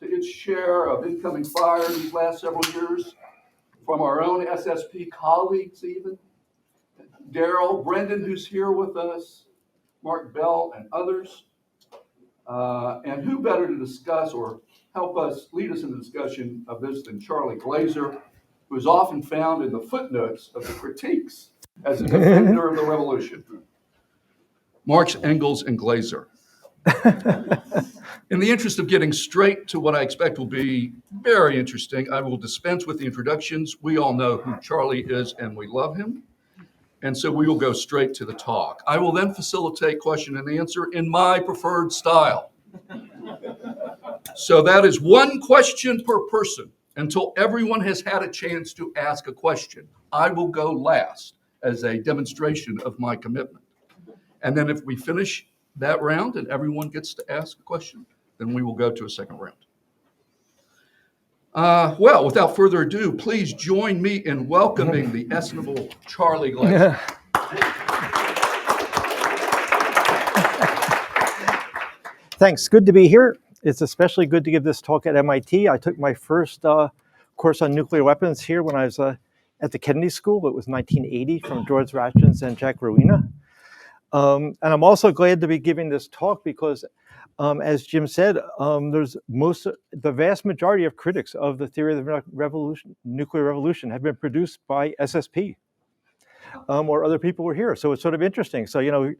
to its share of incoming fire these last several years from our own SSP colleagues even. Daryl, Brendan, who's here with us, Mark Bell, and others. And who better to discuss or help us lead us in the discussion of this than Charlie Glaser, who is often found in the footnotes of the critiques as a defender of the revolution. Marx, Engels, and Glaser. In the interest of getting straight to what I expect will be very interesting, I will dispense with the introductions. We all know who Charlie is and we love him. And so we will go straight to the talk. I will then facilitate question and answer in my preferred style. So that is one question per person until everyone has had a chance to ask a question. I will go last as a demonstration of my commitment. And then if we finish that round and everyone gets to ask a question, then we will go to a second round. Well, without further ado, please join me in welcoming the estimable Charlie Glaser. Thanks. Good to be here. It's especially good to give this talk at MIT. I took my first course on nuclear weapons here when I was at the Kennedy School. It was 1980 from George Ratchins and Jack Rowena. And I'm also glad to be giving this talk because, as Jim said, the vast majority of critics of the theory of the nuclear revolution have been produced by SSP. Or other people were here. So it's sort of interesting. So,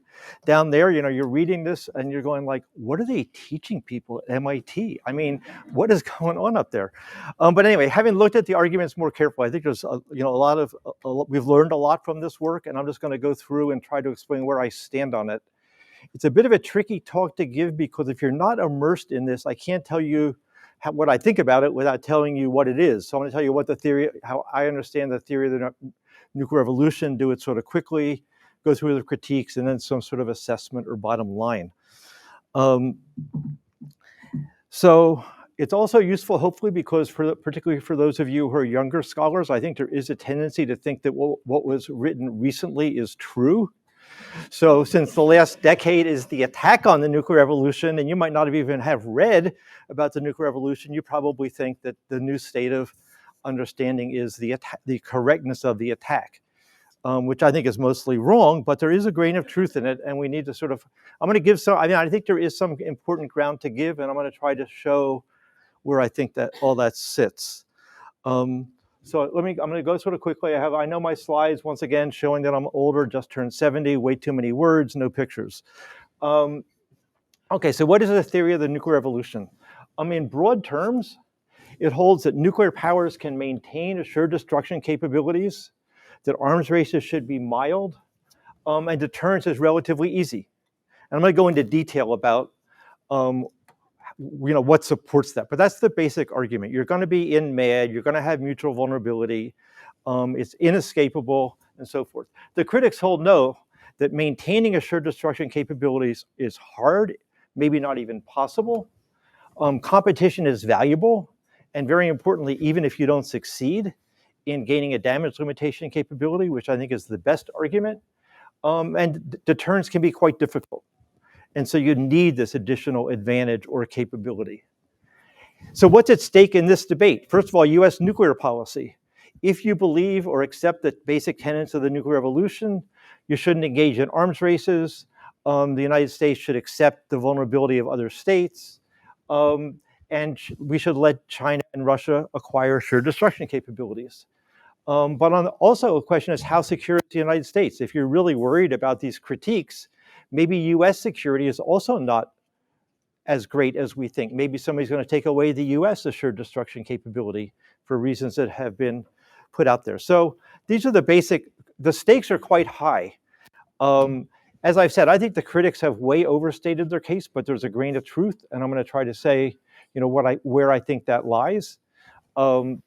down there, you're reading this and you're going like, what are they teaching people at MIT? I mean, what is going on up there? But anyway, having looked at the arguments more carefully, I think there's, we've learned a lot from this work, and I'm just going to go through and try to explain where I stand on it. It's a bit of a tricky talk to give because if you're not immersed in this, I can't tell you what I think about it without telling you what it is. So I'm going to tell you how I understand the theory of the nuclear revolution, do it sort of quickly, go through the critiques, and then some sort of assessment or bottom line. So it's also useful, hopefully, because particularly for those of you who are younger scholars, I think there is a tendency to think that what was written recently is true. So since the last decade is the attack on the nuclear revolution, and you might not even have read about the nuclear revolution, you probably think that the new state of understanding is the correctness of the attack, which I think is mostly wrong, but there is a grain of truth in it, and we need to sort of, I'm going to give some, I think there is some important ground to give, and I'm going to try to show where I think that all that sits. So I'm going to go sort of quickly. I know my slides, once again, showing that I'm older, just turned 70, way too many words, no pictures. Okay, so what is the theory of the nuclear revolution? In broad terms, it holds that nuclear powers can maintain assured destruction capabilities, that arms races should be mild, and deterrence is relatively easy. And I'm going to go into detail about what supports that. But that's the basic argument. You're going to be in MAD, you're going to have mutual vulnerability, it's inescapable, and so forth. The critics hold no, that maintaining assured destruction capabilities is hard, maybe not even possible. Competition is valuable. And very importantly, even if you don't succeed in gaining a damage limitation capability, which I think is the best argument, and deterrence can be quite difficult. And so you need this additional advantage or capability. So what's at stake in this debate? First of all, US nuclear policy. If you believe or accept the basic tenets of the nuclear revolution, you shouldn't engage in arms races. The United States should accept the vulnerability of other states. And we should let China and Russia acquire assured destruction capabilities. But also a question is how secure is the United States? If you're really worried about these critiques, maybe US security is also not as great as we think. Maybe somebody's going to take away the US assured destruction capability for reasons that have been put out there. So these are the stakes are quite high. As I've said, I think the critics have way overstated their case, but there's a grain of truth, and I'm going to try to say where I think that lies. In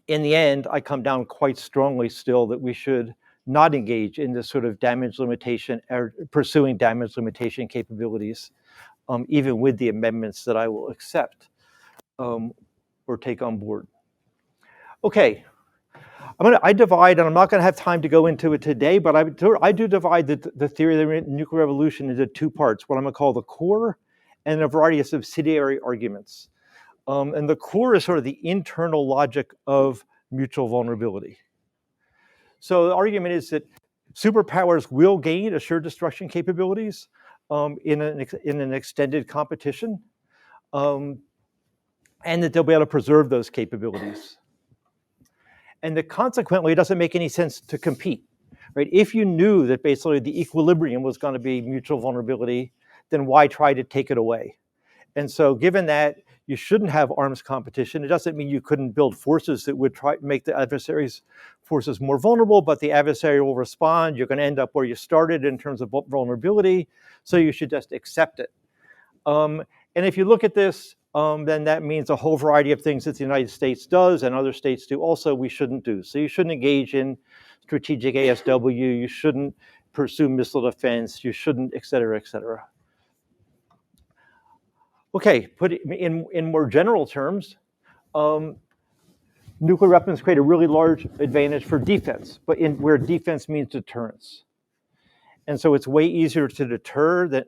the end, I come down quite strongly still that we should not engage in this sort of damage limitation or pursuing damage limitation capabilities, even with the amendments that I will accept or take on board. Okay, I divide, and I'm not going to have time to go into it today, but I do divide the theory of the nuclear revolution into two parts, what I'm going to call the core and a variety of subsidiary arguments. And the core is sort of the internal logic of mutual vulnerability. So the argument is that superpowers will gain assured destruction capabilities in an extended competition, and that they'll be able to preserve those capabilities. And that consequently, it doesn't make any sense to compete, right? If you knew that basically the equilibrium was going to be mutual vulnerability, then why try to take it away? And so given that you shouldn't have arms competition, it doesn't mean you couldn't build forces that would try to make the adversary's forces more vulnerable, but the adversary will respond. You're going to end up where you started in terms of vulnerability, so you should just accept it. And if you look at this, then that means a whole variety of things that the United States does and other states do also we shouldn't do. So you shouldn't engage in strategic ASW, you shouldn't pursue missile defense, you shouldn't, et cetera, et cetera. Okay, put it in more general terms, nuclear weapons create a really large advantage for defense, but where defense means deterrence. And so it's way easier to deter than,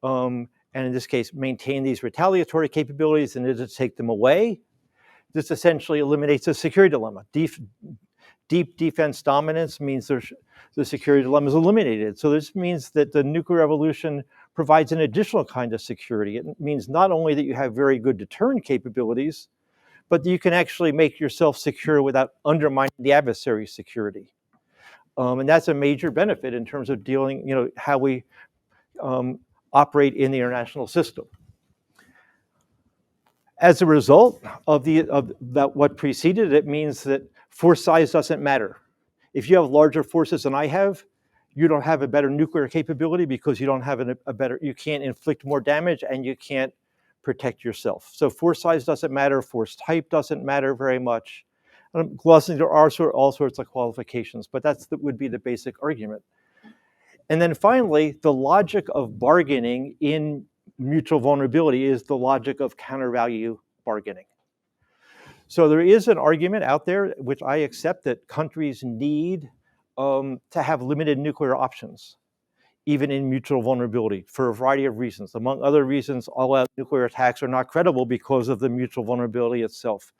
and in this case, maintain these retaliatory capabilities than it is to take them away. This essentially eliminates the security dilemma. Deep defense dominance means the security dilemma is eliminated. So this means that the nuclear revolution provides an additional kind of security. It means not only that you have very good deterrent capabilities, but that you can actually make yourself secure without undermining the adversary's security. And that's a major benefit in terms of dealing, how we operate in the international system. As a result of what preceded, it means that force size doesn't matter. If you have larger forces than I have, you don't have a better nuclear capability because you don't have you can't inflict more damage and you can't protect yourself. So force size doesn't matter, force type doesn't matter very much. There are all sorts of qualifications, but that would be the basic argument. And then finally, the logic of bargaining in mutual vulnerability is the logic of counter-value bargaining. So there is an argument out there, which I accept, that countries need to have limited nuclear options, even in mutual vulnerability, for a variety of reasons. Among other reasons, all-out nuclear attacks are not credible because of the mutual vulnerability itself.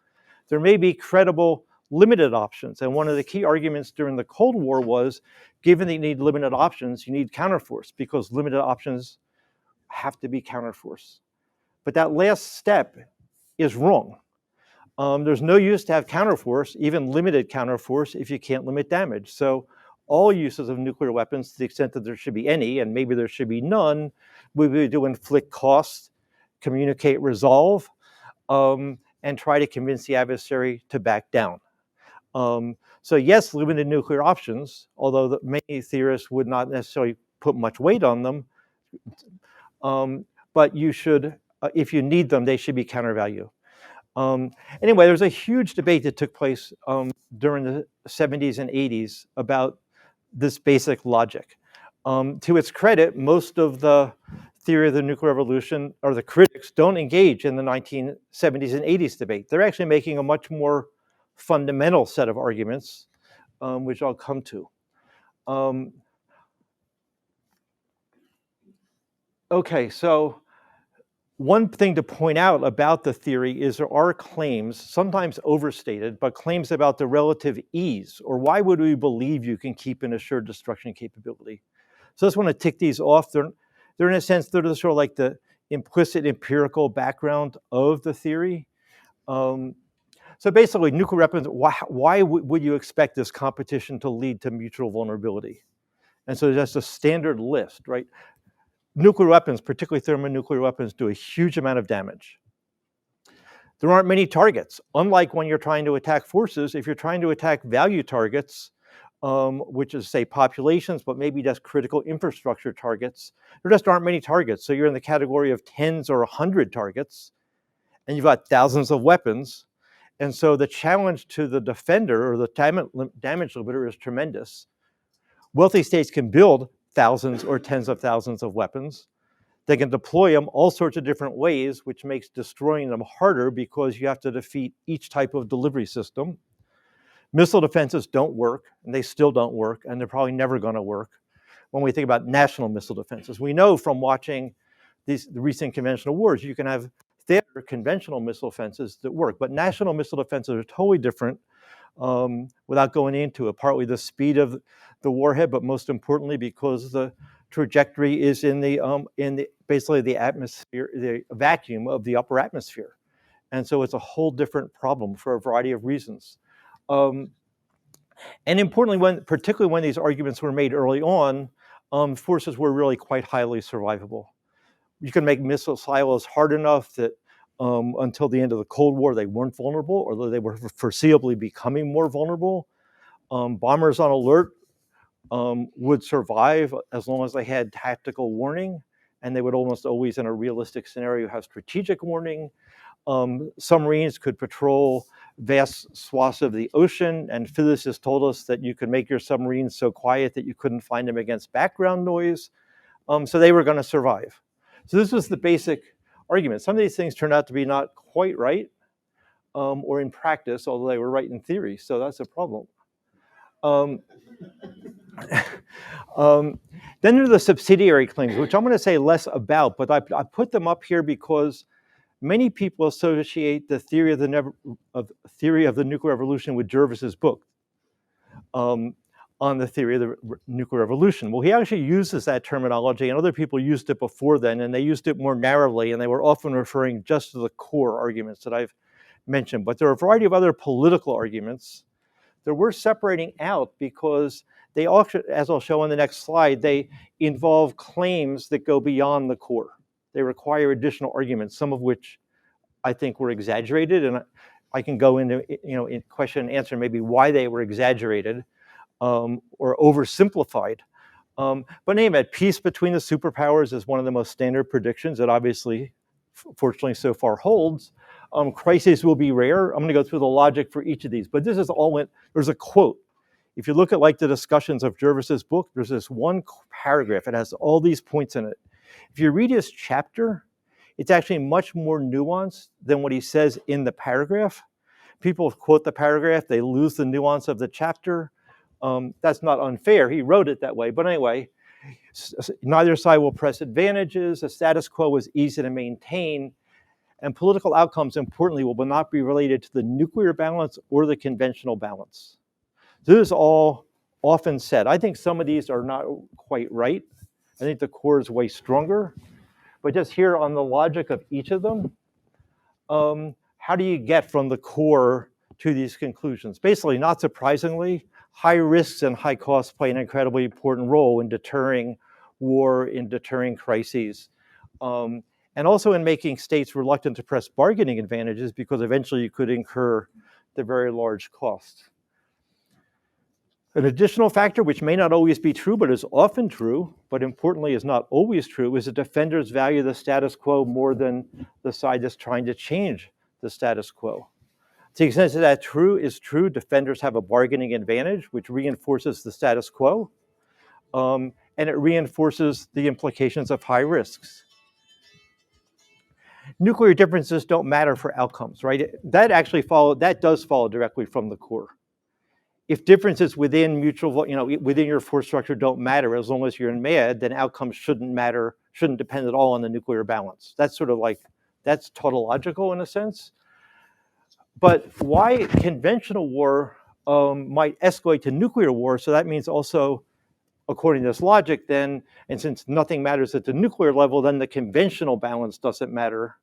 There may be credible limited options. And one of the key arguments during the Cold War was, given that you need limited options, you need counterforce, because limited options have to be counterforce. But that last step is wrong. There's no use to have counterforce, even limited counterforce, if you can't limit damage. So all uses of nuclear weapons, to the extent that there should be any, and maybe there should be none, would be to inflict cost, communicate, resolve, and try to convince the adversary to back down. So yes, limited nuclear options, although many theorists would not necessarily put much weight on them, but you should, if you need them, they should be countervalue. Anyway, there's a huge debate that took place during the 70s and 80s about this basic logic. To its credit, most of the theory of the nuclear revolution, or the critics, don't engage in the 1970s and 80s debate. They're actually making a much more fundamental set of arguments, which I'll come to. Okay, so one thing to point out about the theory is there are claims, sometimes overstated, but claims about the relative ease, or why would we believe you can keep an assured destruction capability? So I just want to tick these off. They're in a sense, they're sort of like the implicit empirical background of the theory. So basically, nuclear weapons, why would you expect this competition to lead to mutual vulnerability? And so that's a standard list, right? Nuclear weapons, particularly thermonuclear weapons, do a huge amount of damage. There aren't many targets. Unlike when you're trying to attack forces, if you're trying to attack value targets, which is, say, populations, but maybe just critical infrastructure targets, there just aren't many targets. So you're in the category of tens or 100 targets, and you've got thousands of weapons. And so the challenge to the defender or the damage limiter is tremendous. Wealthy states can build thousands or tens of thousands of weapons. They can deploy them all sorts of different ways, which makes destroying them harder because you have to defeat each type of delivery system. Missile defenses don't work, and they still don't work, and they're probably never going to work. When we think about national missile defenses, we know from watching the recent conventional wars, you can have there are conventional missile defenses that work, but national missile defenses are totally different. Without going into it, partly the speed of the warhead, but most importantly because the trajectory is in the basically the atmosphere, the vacuum of the upper atmosphere, and so it's a whole different problem for a variety of reasons. And importantly, particularly when these arguments were made early on, forces were really quite highly survivable. You can make missile silos hard enough that until the end of the Cold War, they weren't vulnerable, although they were foreseeably becoming more vulnerable. Bombers on alert would survive as long as they had tactical warning, and they would almost always, in a realistic scenario, have strategic warning. Submarines could patrol vast swaths of the ocean, and physicists told us that you could make your submarines so quiet that you couldn't find them against background noise. So they were going to survive. So this was the basic argument. Some of these things turned out to be not quite right, or in practice, although they were right in theory. So that's a problem. Then there are the subsidiary claims, which I'm going to say less about, but I put them up here because many people associate the theory of the nuclear revolution with Jervis's book on the theory of the nuclear revolution. Well, he actually uses that terminology, and other people used it before then, and they used it more narrowly, and they were often referring just to the core arguments that I've mentioned. But there are a variety of other political arguments that we're separating out because they also, as I'll show on the next slide, they involve claims that go beyond the core. They require additional arguments, some of which I think were exaggerated, and I can go into, in question and answer maybe why they were exaggerated or oversimplified. But name it, peace between the superpowers is one of the most standard predictions that obviously, fortunately so far holds. Crises will be rare. I'm going to go through the logic for each of these, but this is all there's a quote. If you look at like the discussions of Jervis's book, there's this one paragraph. It has all these points in it. If you read his chapter, it's actually much more nuanced than what he says in the paragraph. People quote the paragraph, they lose the nuance of the chapter. That's not unfair. He wrote it that way. But anyway, neither side will press advantages. The status quo is easy to maintain. And political outcomes, importantly, will not be related to the nuclear balance or the conventional balance. This is all often said. I think some of these are not quite right. I think the core is way stronger. But just here on the logic of each of them, how do you get from the core to these conclusions? Basically, not surprisingly, high risks and high costs play an incredibly important role in deterring war, in deterring crises, and also in making states reluctant to press bargaining advantages because eventually you could incur the very large costs. An additional factor, which may not always be true, but is often true, but importantly is not always true, is that defenders value the status quo more than the side that's trying to change the status quo. To the extent that that is true, defenders have a bargaining advantage, which reinforces the status quo, and it reinforces the implications of high risks. Nuclear differences don't matter for outcomes, right? That does follow directly from the core. If differences within within your force structure don't matter as long as you're in MAD, then outcomes shouldn't depend at all on the nuclear balance. That's sort of like, that's tautological in a sense. But why conventional war might escalate to nuclear war, so that means also, according to this logic then, and since nothing matters at the nuclear level, then the conventional balance doesn't matter.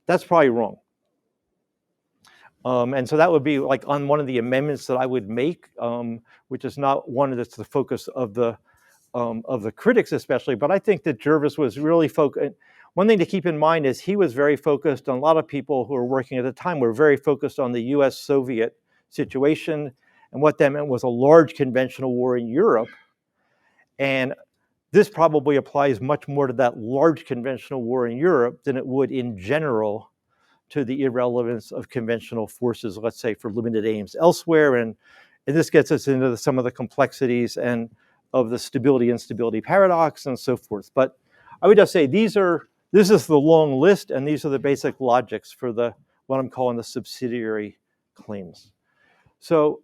That's probably wrong. And so that would be like on one of the amendments that I would make, which is not one that's the focus of the critics especially, but I think that Jervis was really focused. One thing to keep in mind is he was very focused on, a lot of people who were working at the time were very focused on the US-Soviet situation, and what that meant was a large conventional war in Europe. And this probably applies much more to that large conventional war in Europe than it would in general to the irrelevance of conventional forces, let's say, for limited aims elsewhere. And this gets us into some of the complexities and of the stability-instability paradox and so forth. But I would just say this is the long list, and these are the basic logics for what I'm calling the subsidiary claims. So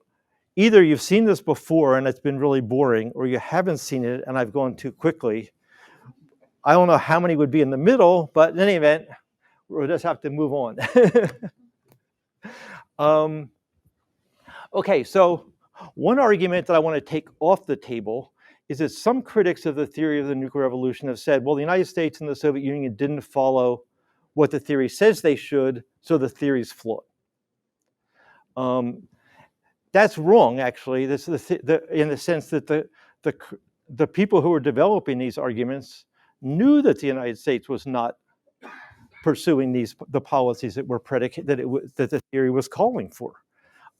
either you've seen this before and it's been really boring, or you haven't seen it and I've gone too quickly. I don't know how many would be in the middle, but in any event, we'll just have to move on. Okay, so one argument that I want to take off the table is that some critics of the theory of the nuclear revolution have said, well, the United States and the Soviet Union didn't follow what the theory says they should, so the theory is flawed. That's wrong, actually. This is in the sense that the people who were developing these arguments knew that the United States was not pursuing the policies that were that the theory was calling for.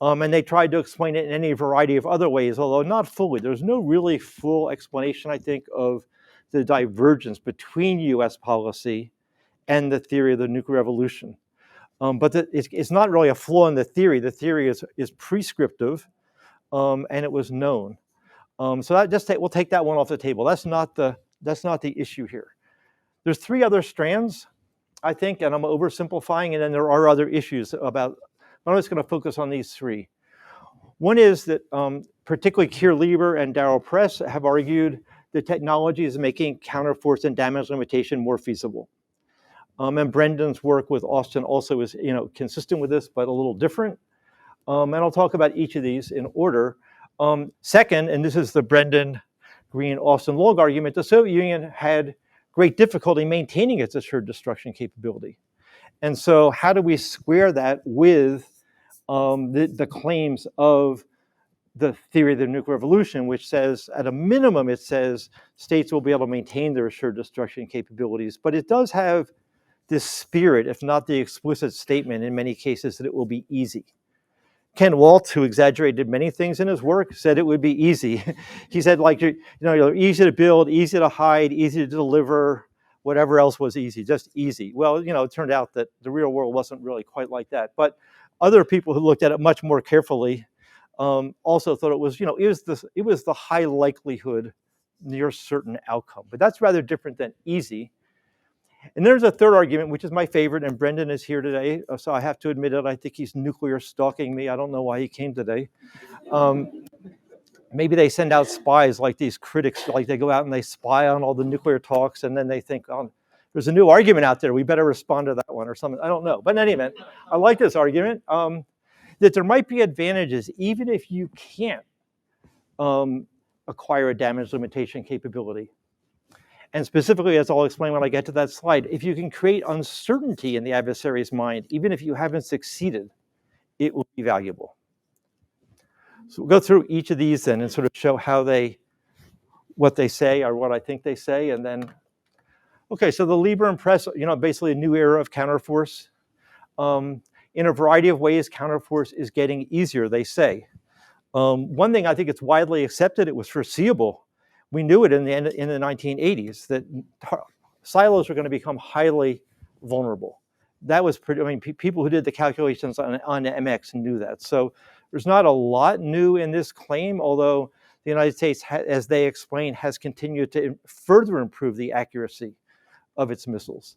And they tried to explain it in any variety of other ways, although not fully. There's no really full explanation, I think, of the divergence between US policy and the theory of the nuclear revolution. But it's not really a flaw in the theory. The theory is prescriptive, and it was known. So we'll take that one off the table. That's not the issue here. There's three other strands, I think, and I'm oversimplifying, and then there are other issues about. But I'm just going to focus on these three. One is that particularly Keir Lieber and Darryl Press have argued that technology is making counterforce and damage limitation more feasible. And Brendan's work with Austin also is consistent with this, but a little different. And I'll talk about each of these in order. Second, and this is the Brendan, Green, Austin log argument, the Soviet Union had great difficulty maintaining its assured destruction capability. And so how do we square that with the claims of the theory of the nuclear revolution, which says, at a minimum, it says states will be able to maintain their assured destruction capabilities, but it does have this spirit, if not the explicit statement in many cases, that it will be easy. Ken Waltz, who exaggerated many things in his work, said it would be easy. He said, you're easy to build, easy to hide, easy to deliver, whatever else was easy, just easy. Well, it turned out that the real world wasn't really quite like that. But other people who looked at it much more carefully also thought it was, it was the high likelihood, near certain outcome. But that's rather different than easy. And there's a third argument, which is my favorite, and Brendan is here today, so I have to admit it. I think he's nuclear stalking me. I don't know why he came today. Maybe they send out spies like these critics, like they go out and they spy on all the nuclear talks, and then they think, oh, there's a new argument out there. We better respond to that one or something. I don't know. But in any event, I like this argument, that there might be advantages, even if you can't acquire a damage limitation capability. And specifically, as I'll explain when I get to that slide, if you can create uncertainty in the adversary's mind, even if you haven't succeeded, it will be valuable. So we'll go through each of these then and sort of show what they say or what I think they say, and then, okay, so the Lieber and Press, basically a new era of counterforce. In a variety of ways, counterforce is getting easier, they say. One thing I think it's widely accepted, it was foreseeable. We knew it in the 1980s that silos were going to become highly vulnerable. That was people who did the calculations on MX knew that. So there's not a lot new in this claim, although the United States, as they explain, has continued to further improve the accuracy of its missiles.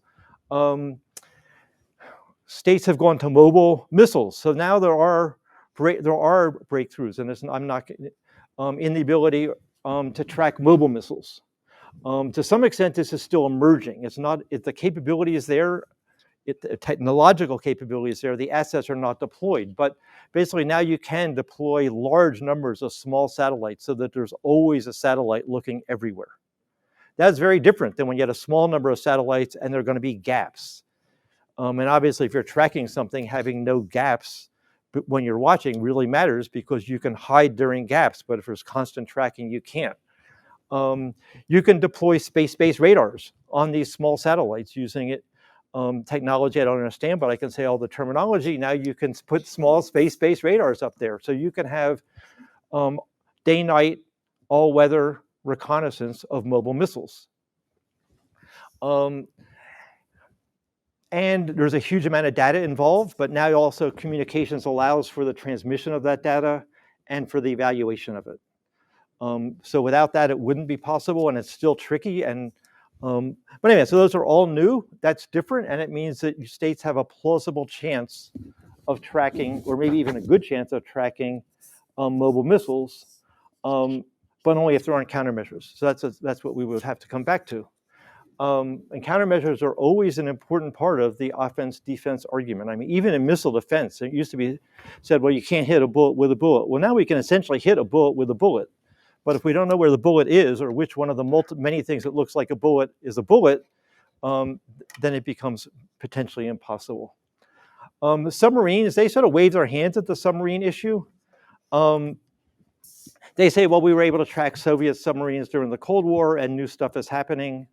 States have gone to mobile missiles, so now there are breakthroughs, and I'm not in the ability to track mobile missiles. To some extent, this is still emerging. The capability is there, the technological capability is there, the assets are not deployed. But basically now you can deploy large numbers of small satellites so that there's always a satellite looking everywhere. That's very different than when you had a small number of satellites and there are going to be gaps. And obviously, if you're tracking something, having no gaps when you're watching really matters because you can hide during gaps, but if there's constant tracking, you can't. You can deploy space-based radars on these small satellites using technology I don't understand, but I can say all the terminology. Now you can put small space-based radars up there. So you can have day-night, all-weather reconnaissance of mobile missiles. And there's a huge amount of data involved, but now also communications allows for the transmission of that data and for the evaluation of it. So without that, it wouldn't be possible, and it's still tricky. But anyway, so those are all new. That's different, and it means that states have a plausible chance of tracking, or maybe even a good chance of tracking mobile missiles, but only if they're on countermeasures. So that's what we would have to come back to. And countermeasures are always an important part of the offense-defense argument. I mean, even in missile defense, it used to be said, well, you can't hit a bullet with a bullet. Well, now we can essentially hit a bullet with a bullet. But if we don't know where the bullet is, or which one of the many things that looks like a bullet is a bullet, then it becomes potentially impossible. The submarines, they sort of wave their hands at the submarine issue. They say, well, we were able to track Soviet submarines during the Cold War and new stuff is happening.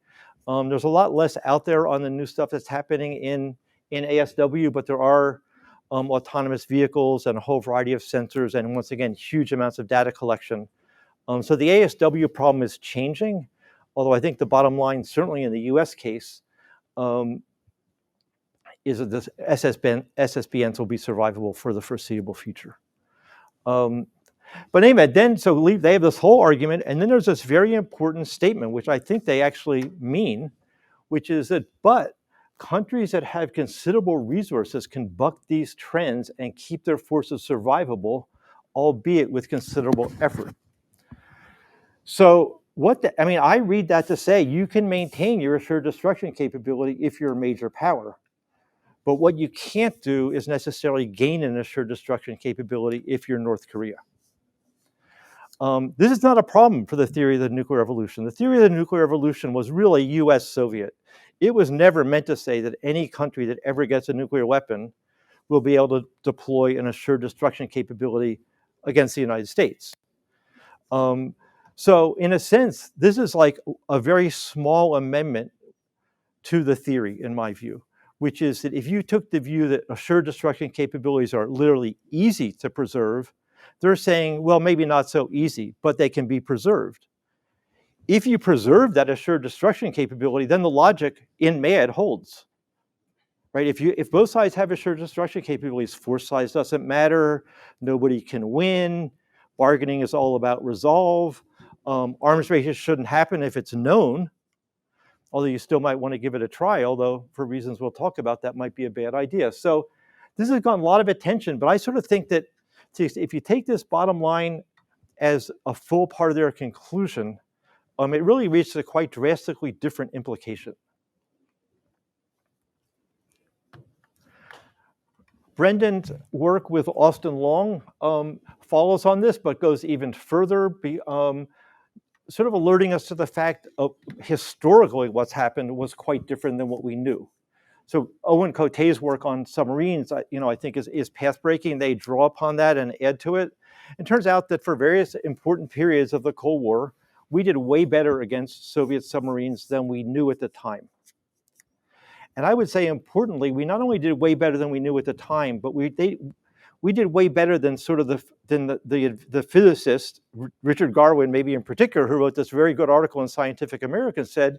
There's a lot less out there on the new stuff that's happening in ASW, but there are autonomous vehicles and a whole variety of sensors and, once again, huge amounts of data collection. So the ASW problem is changing, although I think the bottom line, certainly in the US case, is that the SSBNs will be survivable for the foreseeable future. But anyway, then, so they have this whole argument, and then there's this very important statement, which I think they actually mean, which is that, but countries that have considerable resources can buck these trends and keep their forces survivable, albeit with considerable effort. So I read that to say you can maintain your assured destruction capability if you're a major power. But what you can't do is necessarily gain an assured destruction capability if you're North Korea. This is not a problem for the theory of the nuclear revolution. The theory of the nuclear revolution was really US-Soviet. It was never meant to say that any country that ever gets a nuclear weapon will be able to deploy an assured destruction capability against the United States. So in a sense, this is like a very small amendment to the theory, in my view, which is that if you took the view that assured destruction capabilities are literally easy to preserve, they're saying, well, maybe not so easy, but they can be preserved. If you preserve that assured destruction capability, then the logic in MAD holds, right? If both sides have assured destruction capabilities, force size doesn't matter, nobody can win, bargaining is all about resolve, arms races shouldn't happen if it's known, although you still might want to give it a try, although for reasons we'll talk about, that might be a bad idea. So this has gotten a lot of attention, but I sort of think that if you take this bottom line as a full part of their conclusion, it really reaches a quite drastically different implication. Brendan's work with Austin Long follows on this, but goes even further, sort of alerting us to the fact of historically what's happened was quite different than what we knew. So Owen Cote's work on submarines, I think is path-breaking. They draw upon that and add to it. It turns out that for various important periods of the Cold War, we did way better against Soviet submarines than we knew at the time. And I would say, importantly, we not only did way better than we knew at the time, but we did way better than sort of the physicist, Richard Garwin, maybe in particular, who wrote this very good article in Scientific American, said,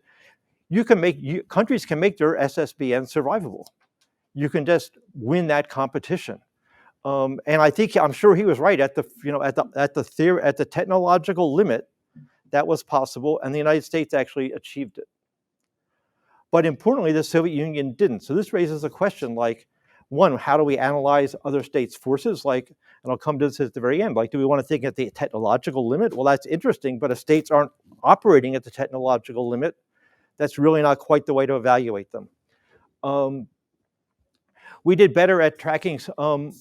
countries can make their SSBN survivable. You can just win that competition. And I'm sure he was right at the technological limit that was possible, and the United States actually achieved it. But importantly, the Soviet Union didn't. So this raises a question like, one, how do we analyze other states' forces? And I'll come to this at the very end, do we want to think at the technological limit? Well, that's interesting, but if states aren't operating at the technological limit, that's really not quite the way to evaluate them. We did better at tracking mobile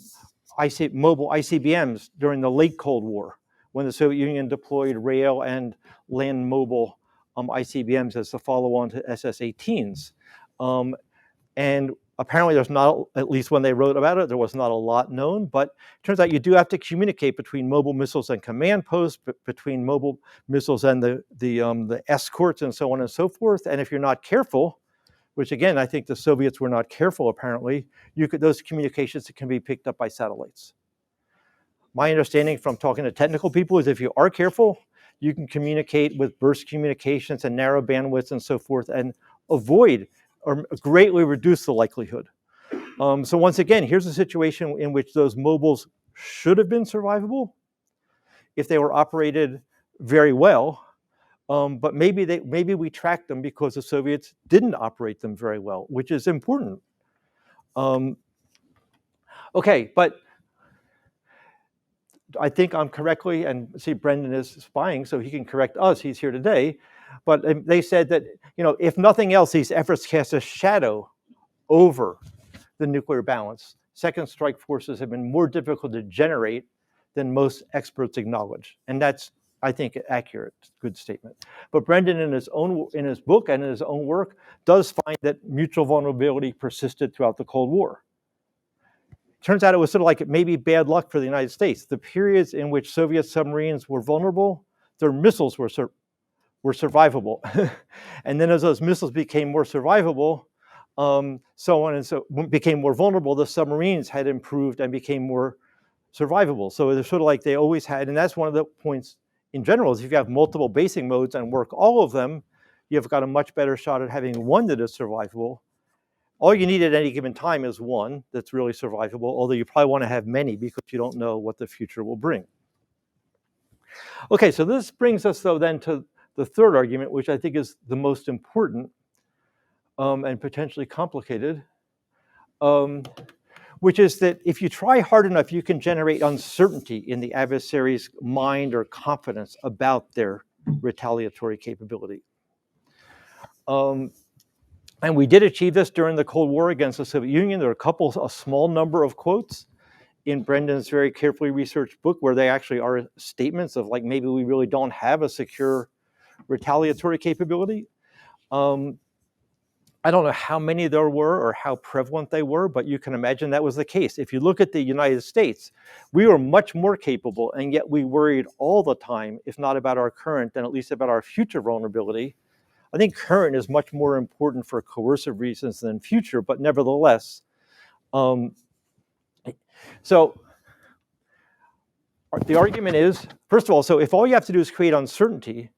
ICBMs during the late Cold War, when the Soviet Union deployed rail and land mobile ICBMs as the follow-on to SS-18s. And apparently there's not, at least when they wrote about it, there was not a lot known, but it turns out you do have to communicate between mobile missiles and command posts, between mobile missiles and the escorts and so on and so forth. And if you're not careful, which again, I think the Soviets were not careful apparently, those communications can be picked up by satellites. My understanding from talking to technical people is if you are careful, you can communicate with burst communications and narrow bandwidths and so forth and avoid or greatly reduce the likelihood. So once again, here's a situation in which those mobiles should have been survivable if they were operated very well, but maybe we tracked them because the Soviets didn't operate them very well, which is important. Okay, but I think I'm correctly, and see Brendan is spying, so he can correct us, he's here today. But they said that, if nothing else, these efforts cast a shadow over the nuclear balance. Second strike forces have been more difficult to generate than most experts acknowledge. And that's, I think, an accurate, good statement. But Brendan, in his book and in his own work, does find that mutual vulnerability persisted throughout the Cold War. Turns out it was sort of like maybe bad luck for the United States. The periods in which Soviet submarines were vulnerable, their missiles were survivable. And then as those missiles became more survivable, became more vulnerable, the submarines had improved and became more survivable. So they're sort of like they always had, and that's one of the points in general, is if you have multiple basing modes and work all of them, you've got a much better shot at having one that is survivable. All you need at any given time is one that's really survivable, although you probably want to have many because you don't know what the future will bring. Okay, so this brings us, though, then to the third argument, which I think is the most important and potentially complicated, which is that if you try hard enough, you can generate uncertainty in the adversary's mind or confidence about their retaliatory capability. And we did achieve this during the Cold War against the Soviet Union. There are a small number of quotes in Brendan's very carefully researched book where they actually are statements of like, maybe we really don't have a secure retaliatory capability. I don't know how many there were or how prevalent they were, but you can imagine that was the case. If you look at the United States, we were much more capable, and yet we worried all the time, if not about our current, then at least about our future vulnerability. I think current is much more important for coercive reasons than future, but nevertheless. So the argument is, first of all, so if all you have to do is create uncertainty,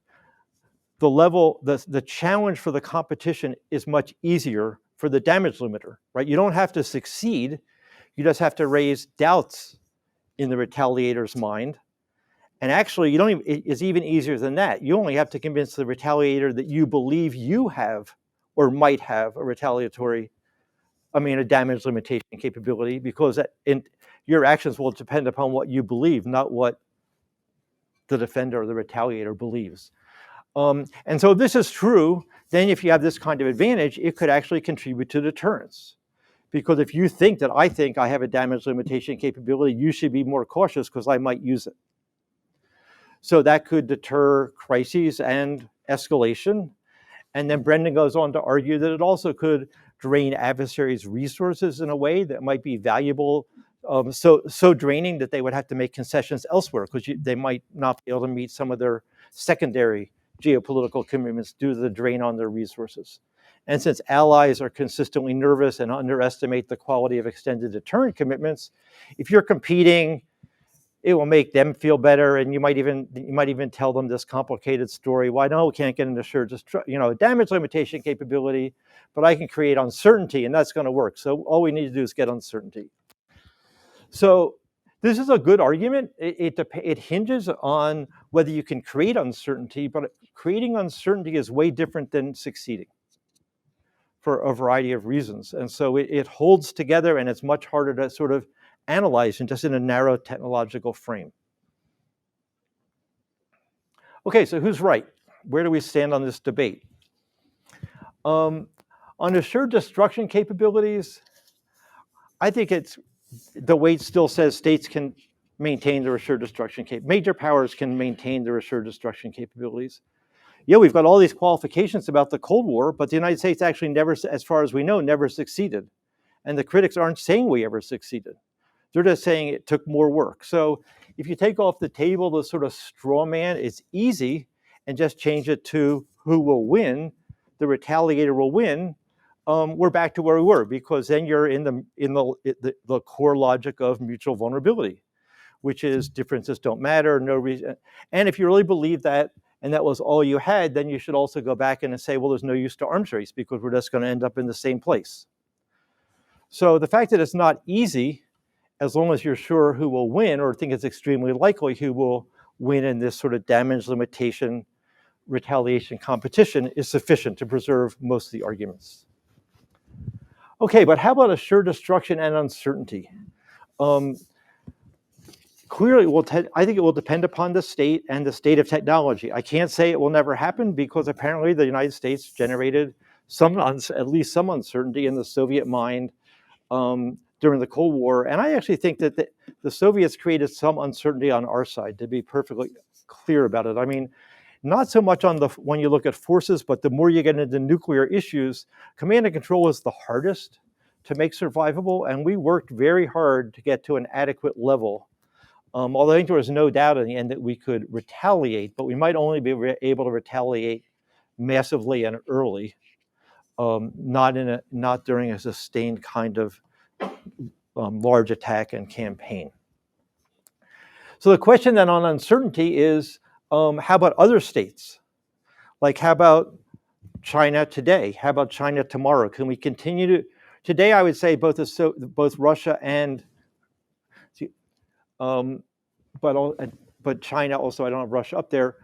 the challenge for the competition is much easier for the damage limiter, right? You don't have to succeed. You just have to raise doubts in the retaliator's mind. And actually, it's even easier than that. You only have to convince the retaliator that you believe you have or might have a damage limitation capability, because your actions will depend upon what you believe, not what the defender or the retaliator believes. And so if this is true, then if you have this kind of advantage, it could actually contribute to deterrence. Because if you think that I think I have a damage limitation capability, you should be more cautious because I might use it. So that could deter crises and escalation. And then Brendan goes on to argue that it also could drain adversaries' resources in a way that might be valuable, so draining that they would have to make concessions elsewhere because they might not be able to meet some of their secondary geopolitical commitments due to the drain on their resources. And since allies are consistently nervous and underestimate the quality of extended deterrent commitments, if you're competing, it will make them feel better, and you might even tell them this complicated story. Why no, we can't get an assured damage limitation capability, but I can create uncertainty, and that's going to work. So all we need to do is get uncertainty. So this is a good argument. It hinges on whether you can create uncertainty, but creating uncertainty is way different than succeeding for a variety of reasons. And so it holds together, and it's much harder to sort of analyze just in a narrow technological frame. Okay, so who's right? Where do we stand on this debate? On assured destruction capabilities, I think the weight still says states can maintain their assured destruction major powers can maintain their assured destruction capabilities. Yeah, we've got all these qualifications about the Cold War, but the United States actually never, as far as we know, never succeeded. And the critics aren't saying we ever succeeded. They're just saying it took more work. So if you take off the table the sort of straw man, it's easy, and just change it to who will win, the retaliator will win, we're back to where we were, because then you're in the core logic of mutual vulnerability, which is differences don't matter, no reason. And if you really believe that, and that was all you had, then you should also go back and say, well, there's no use to arms race because we're just going to end up in the same place. So the fact that it's not easy, as long as you're sure who will win, or think it's extremely likely who will win in this sort of damage limitation retaliation competition, is sufficient to preserve most of the arguments. Okay, but how about assured destruction and uncertainty? Clearly, I think it will depend upon the state and the state of technology. I can't say it will never happen because apparently the United States generated at least some uncertainty in the Soviet mind during the Cold War. And I actually think that the Soviets created some uncertainty on our side, to be perfectly clear about it. I mean, not so much when you look at forces, but the more you get into nuclear issues, command and control is the hardest to make survivable. And we worked very hard to get to an adequate level. Although I think there was no doubt in the end that we could retaliate, but we might only be able to retaliate massively and early, not during a sustained kind of large attack and campaign. So the question then on uncertainty is, how about other states? Like, how about China today? How about China tomorrow? Can we continue to? Today, I would say both Russia and, but China also. I don't have Russia up there.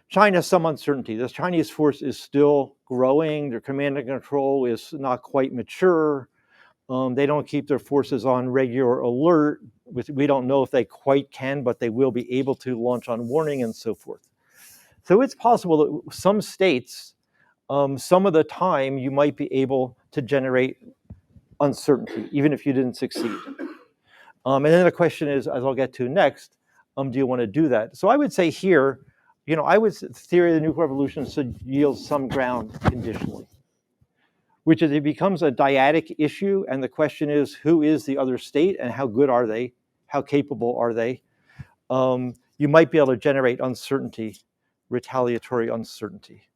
China, some uncertainty. The Chinese force is still growing. Their command and control is not quite mature. They don't keep their forces on regular alert. We don't know if they quite can, but they will be able to launch on warning and so forth. So it's possible that some states, some of the time, you might be able to generate uncertainty, even if you didn't succeed. And then the question is, as I'll get to next, do you want to do that? So I would say here, the theory of the nuclear revolution should yield some ground conditionally, which is it becomes a dyadic issue, and the question is, who is the other state, and how good are they? How capable are they? You might be able to generate uncertainty, retaliatory uncertainty.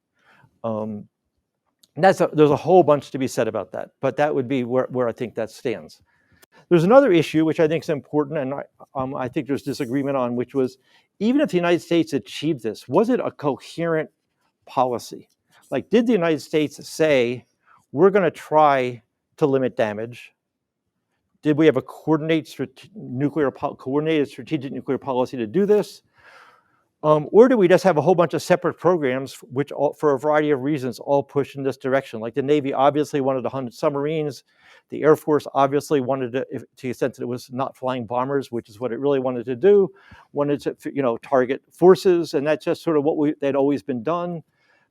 There's a whole bunch to be said about that, but that would be where I think that stands. There's another issue which I think is important, and I think there's disagreement on, which was, even if the United States achieved this, was it a coherent policy? Like, did the United States say, we're going to try to limit damage? Did we have a coordinated strategic nuclear policy to do this? Or do we just have a whole bunch of separate programs which, for a variety of reasons, all push in this direction? Like the Navy obviously wanted 100 submarines. The Air Force obviously wanted to the extent that it was not flying bombers, which is what it really wanted to do, wanted to target forces, and that's just sort of what they'd always been done.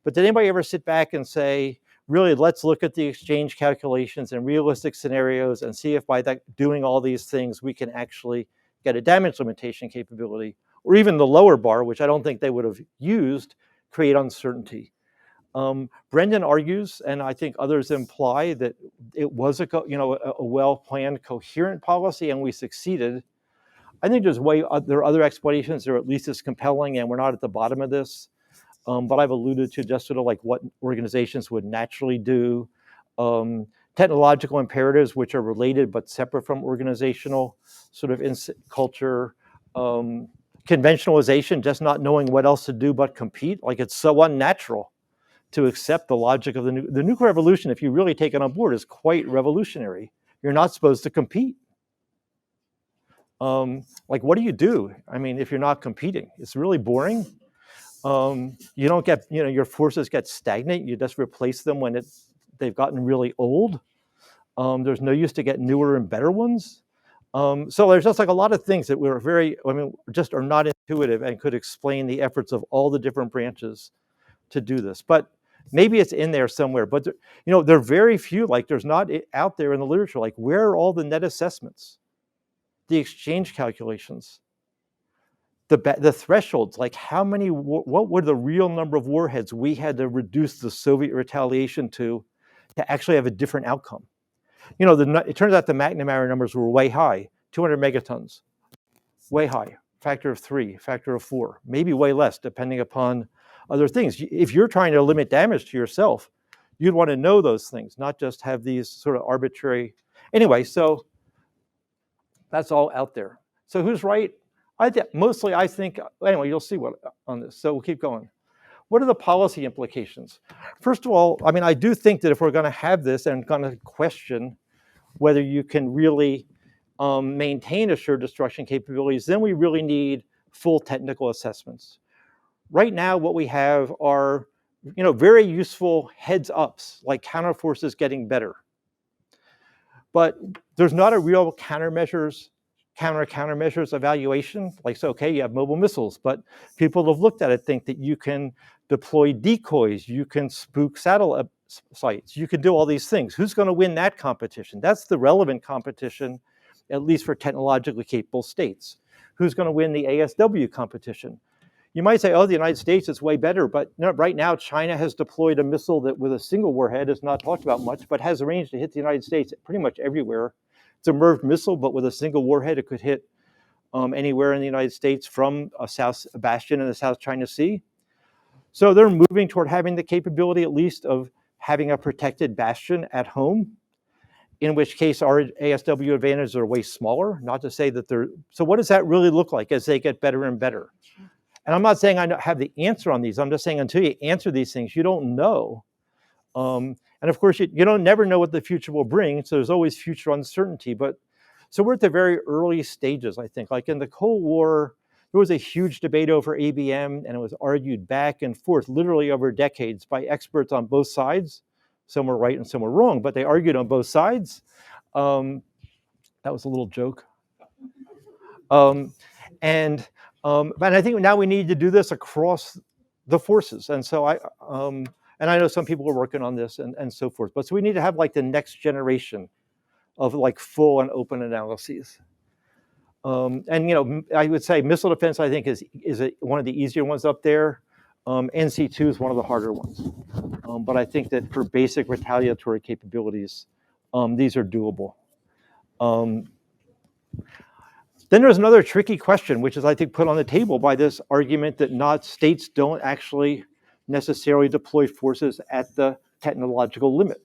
But did anybody ever sit back and say, really, let's look at the exchange calculations and realistic scenarios and see if by doing all these things we can actually get a damage limitation capability, or even the lower bar, which I don't think they would have used, create uncertainty. Brendan argues, and I think others imply, that it was a well-planned, coherent policy, and we succeeded. I think there are other explanations that are at least as compelling, and we're not at the bottom of this. But I've alluded to just sort of like what organizations would naturally do, technological imperatives which are related but separate from organizational sort of culture, conventionalization, just not knowing what else to do but compete. Like, it's so unnatural to accept the logic of the nuclear revolution. If you really take it on board, is quite revolutionary. You're not supposed to compete. Like, what do you do? I mean, if you're not competing, it's really boring. You don't get, your forces get stagnant. You just replace them when they've gotten really old. There's no use to get newer and better ones. So there's just like a lot of things that just are not intuitive and could explain the efforts of all the different branches to do this. But maybe it's in there somewhere. But there are very few. Like, there's not out there in the literature. Like, where are all the net assessments, the exchange calculations, the thresholds? Like, what were the real number of warheads we had to reduce the Soviet retaliation to actually have a different outcome? It turns out the McNamara numbers were way high, 200 megatons, way high, factor of 3, factor of 4, maybe way less, depending upon other things. If you're trying to limit damage to yourself, you'd want to know those things, not just have these sort of arbitrary. Anyway, so that's all out there. So who's right? I think, anyway, you'll see what on this. So we'll keep going. What are the policy implications? First of all, I do think that if we're going to have this and going to question whether you can really maintain assured destruction capabilities, then we really need full technical assessments. Right now, what we have are, very useful heads ups, like counterforces getting better. But there's not a real countermeasures countermeasures evaluation. Like, so, okay, you have mobile missiles, but people have looked at it, think that you can deploy decoys, you can spook satellite sites, you can do all these things. Who's going to win that competition? That's the relevant competition, at least for technologically capable states. Who's going to win the ASW competition? You might say, oh, the United States is way better, but no, right now China has deployed a missile that with a single warhead is not talked about much, but has a range to hit the United States pretty much everywhere. It's a MIRV missile, but with a single warhead, it could hit anywhere in the United States from a bastion in the South China Sea. So they're moving toward having the capability, at least, of having a protected bastion at home, in which case our ASW advantages are way smaller, not to say that they're, so what does that really look like as they get better and better? And I'm not saying I have the answer on these, I'm just saying until you answer these things, you don't know. And of course, you don't never know what the future will bring, so there's always future uncertainty. But so we're at the very early stages, I think. Like in the Cold War, there was a huge debate over ABM, and it was argued back and forth, literally over decades, by experts on both sides. Some were right and some were wrong, but they argued on both sides. That was a little joke. But I think now we need to do this across the forces. And so and I know some people are working on this and so forth, but so we need to have like the next generation of like full and open analyses. And I would say missile defense, I think, is one of the easier ones up there. NC2 is one of the harder ones. But I think that for basic retaliatory capabilities, these are doable. Then there's another tricky question, which is, I think, put on the table by this argument that states don't actually necessarily deploy forces at the technological limit,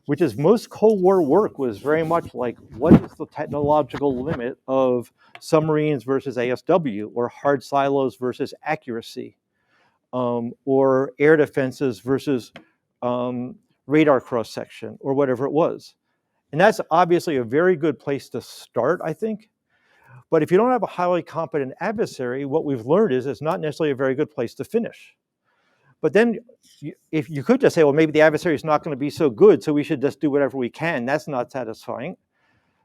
which is most Cold War work was very much like, what is the technological limit of submarines versus ASW, or hard silos versus accuracy, or air defenses versus radar cross-section, or whatever it was. And that's obviously a very good place to start, I think. But if you don't have a highly competent adversary, what we've learned is it's not necessarily a very good place to finish. But then if you could just say, well, maybe the adversary is not going to be so good, so we should just do whatever we can. That's not satisfying.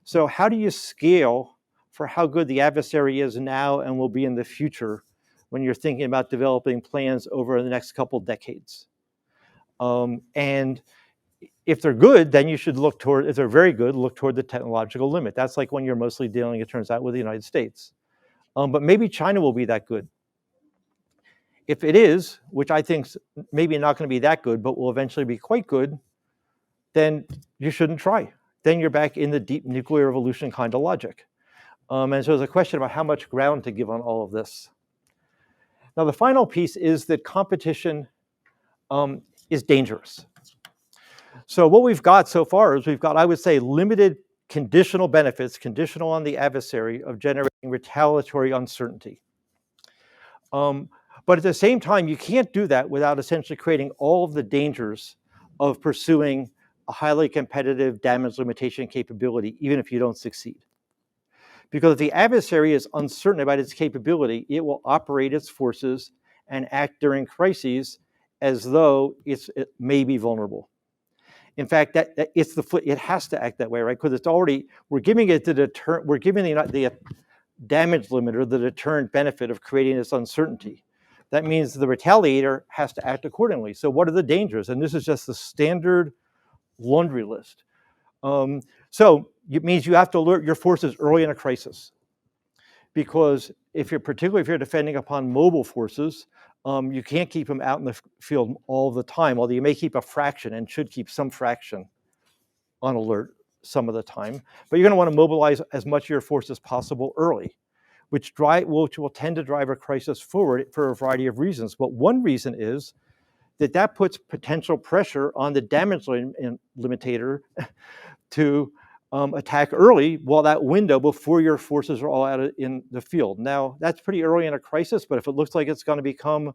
So how do you scale for how good the adversary is now and will be in the future when you're thinking about developing plans over the next couple decades? And if they're good, then you should look toward, if they're very good, look toward the technological limit. That's like when you're mostly dealing, it turns out, with the United States. But maybe China will be that good. If it is, which I think maybe not going to be that good, but will eventually be quite good, then you shouldn't try. Then you're back in the deep nuclear revolution kind of logic. And so there's a question about how much ground to give on all of this. Now, the final piece is that competition is dangerous. So what we've got so far is we've got, I would say, limited conditional benefits, conditional on the adversary, of generating retaliatory uncertainty. But at the same time, you can't do that without essentially creating all of the dangers of pursuing a highly competitive damage limitation capability, even if you don't succeed. Because if the adversary is uncertain about its capability, it will operate its forces and act during crises as though it may be vulnerable. In fact, it has to act that way, right? Because it's already, we're giving it we're giving the damage limiter the deterrent benefit of creating this uncertainty. That means the retaliator has to act accordingly. So what are the dangers? And this is just the standard laundry list. So it means you have to alert your forces early in a crisis. Because particularly if you're defending upon mobile forces, you can't keep them out in the field all the time, although you may keep a fraction and should keep some fraction on alert some of the time. But you're going to want to mobilize as much of your force as possible early, which will tend to drive a crisis forward for a variety of reasons. But one reason is that puts potential pressure on the damage limitator to attack early while that window before your forces are all out in the field. Now, that's pretty early in a crisis, but if it looks like it's going to become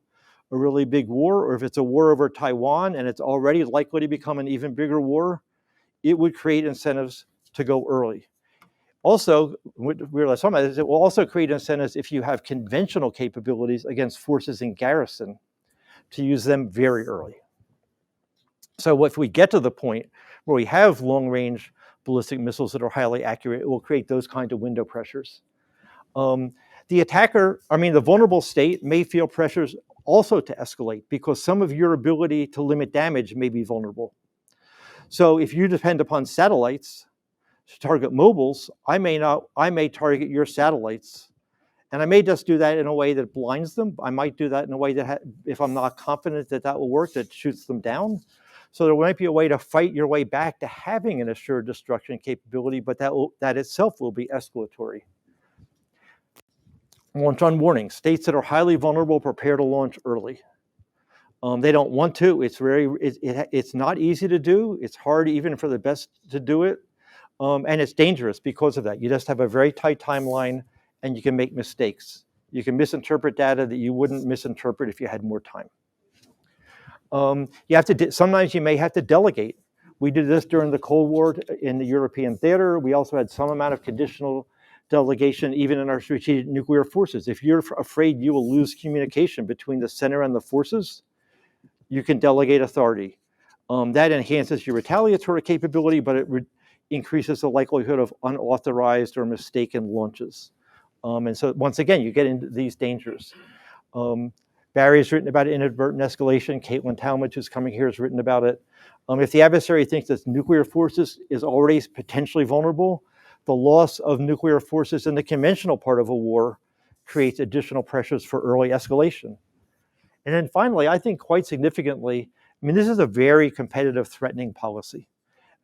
a really big war, or if it's a war over Taiwan and it's already likely to become an even bigger war, it would create incentives to go early. Also, what we realize some of it is it will also create incentives if you have conventional capabilities against forces in garrison to use them very early. So if we get to the point where we have long-range ballistic missiles that are highly accurate. It will create those kind of window pressures. The vulnerable state may feel pressures also to escalate because some of your ability to limit damage may be vulnerable. So if you depend upon satellites to target mobiles, I may target your satellites, and I may just do that in a way that blinds them. I might do that in a way that, if I'm not confident that that will work, that shoots them down. So there might be a way to fight your way back to having an assured destruction capability, but that itself will be escalatory. Launch on warning. States that are highly vulnerable prepare to launch early. They don't want to. It's not easy to do. It's hard even for the best to do it. And it's dangerous because of that. You just have a very tight timeline and you can make mistakes. You can misinterpret data that you wouldn't misinterpret if you had more time. Sometimes you may have to delegate. We did this during the Cold War in the European theater. We also had some amount of conditional delegation even in our strategic nuclear forces. If you're afraid you will lose communication between the center and the forces, you can delegate authority. That enhances your retaliatory capability, but it increases the likelihood of unauthorized or mistaken launches. And so once again, you get into these dangers. Barry's written about inadvertent escalation. Caitlin Talmadge, who's coming here, has written about it. If the adversary thinks that nuclear forces is already potentially vulnerable, the loss of nuclear forces in the conventional part of a war creates additional pressures for early escalation. And then finally, I think quite significantly, this is a very competitive threatening policy.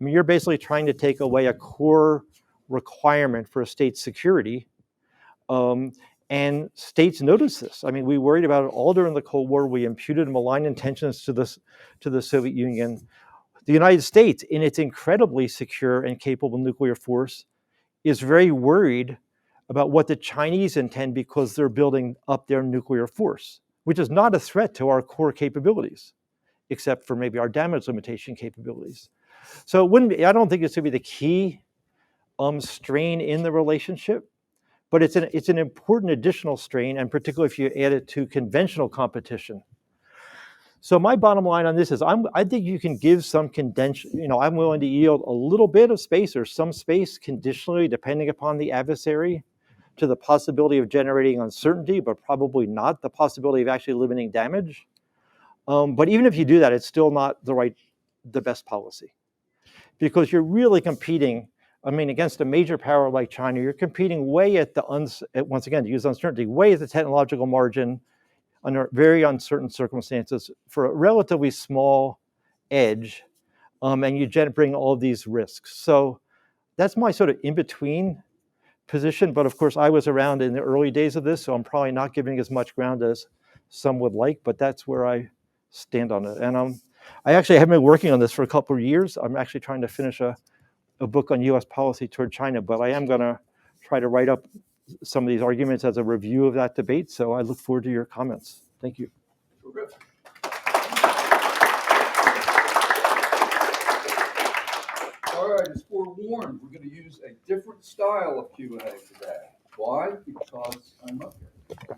You're basically trying to take away a core requirement for a state's security. And states notice this. We worried about it all during the Cold War. We imputed malign intentions to the Soviet Union. The United States, in its incredibly secure and capable nuclear force, is very worried about what the Chinese intend because they're building up their nuclear force, which is not a threat to our core capabilities, except for maybe our damage limitation capabilities. So I don't think it's going to be the key strain in the relationship, but it's an important additional strain, and particularly if you add it to conventional competition. So my bottom line on this is I think you can give some condition. I'm willing to yield a little bit of space or some space conditionally, depending upon the adversary, to the possibility of generating uncertainty, but probably not the possibility of actually limiting damage. But even if you do that, it's still not the best policy, because you're really competing. Against a major power like China, you're competing way once again, to use uncertainty, way at the technological margin under very uncertain circumstances for a relatively small edge, and you bring all of these risks. So that's my sort of in-between position, but of course I was around in the early days of this, so I'm probably not giving as much ground as some would like, but that's where I stand on it. And I actually have been working on this for a couple of years. I'm actually trying to finish a book on US policy toward China, but I am gonna try to write up some of these arguments as a review of that debate, so I look forward to your comments. Thank you. All right, as forewarned, we're going to use a different style of Q&A today. Why? Because I'm up here.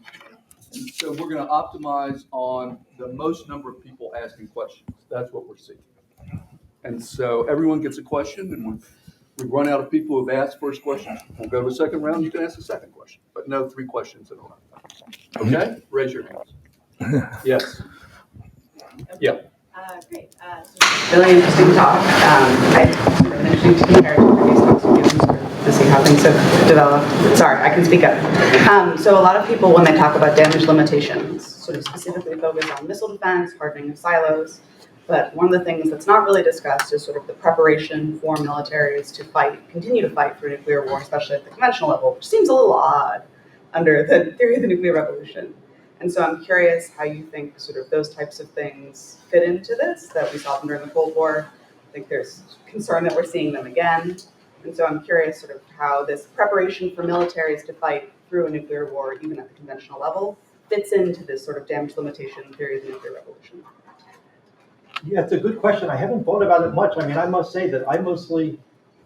And so we're going to optimize on the most number of people asking questions. That's what we're seeking. And so everyone gets a question, and when we run out of people who've asked first question, we'll go to the second round. You can ask the second question, but no 3 questions in a row. Okay? Raise your hands. Yes. Yeah. Great. Really interesting talk. It's been interesting to compare to previous talks we've given to see how things have developed. Sorry, I can speak up. So a lot of people, when they talk about damage limitations, sort of specifically focus on missile defense, hardening of silos. But one of the things that's not really discussed is sort of the preparation for militaries to continue to fight for nuclear war, especially at the conventional level, which seems a little odd under the theory of the nuclear revolution. And so I'm curious how you think sort of those types of things fit into this, that we saw them during the Cold War. I think there's concern that we're seeing them again. And so I'm curious sort of how this preparation for militaries to fight through a nuclear war, even at the conventional level, fits into this sort of damage limitation theory of the nuclear revolution. Yeah, it's a good question. I haven't thought about it much. I must say that I mostly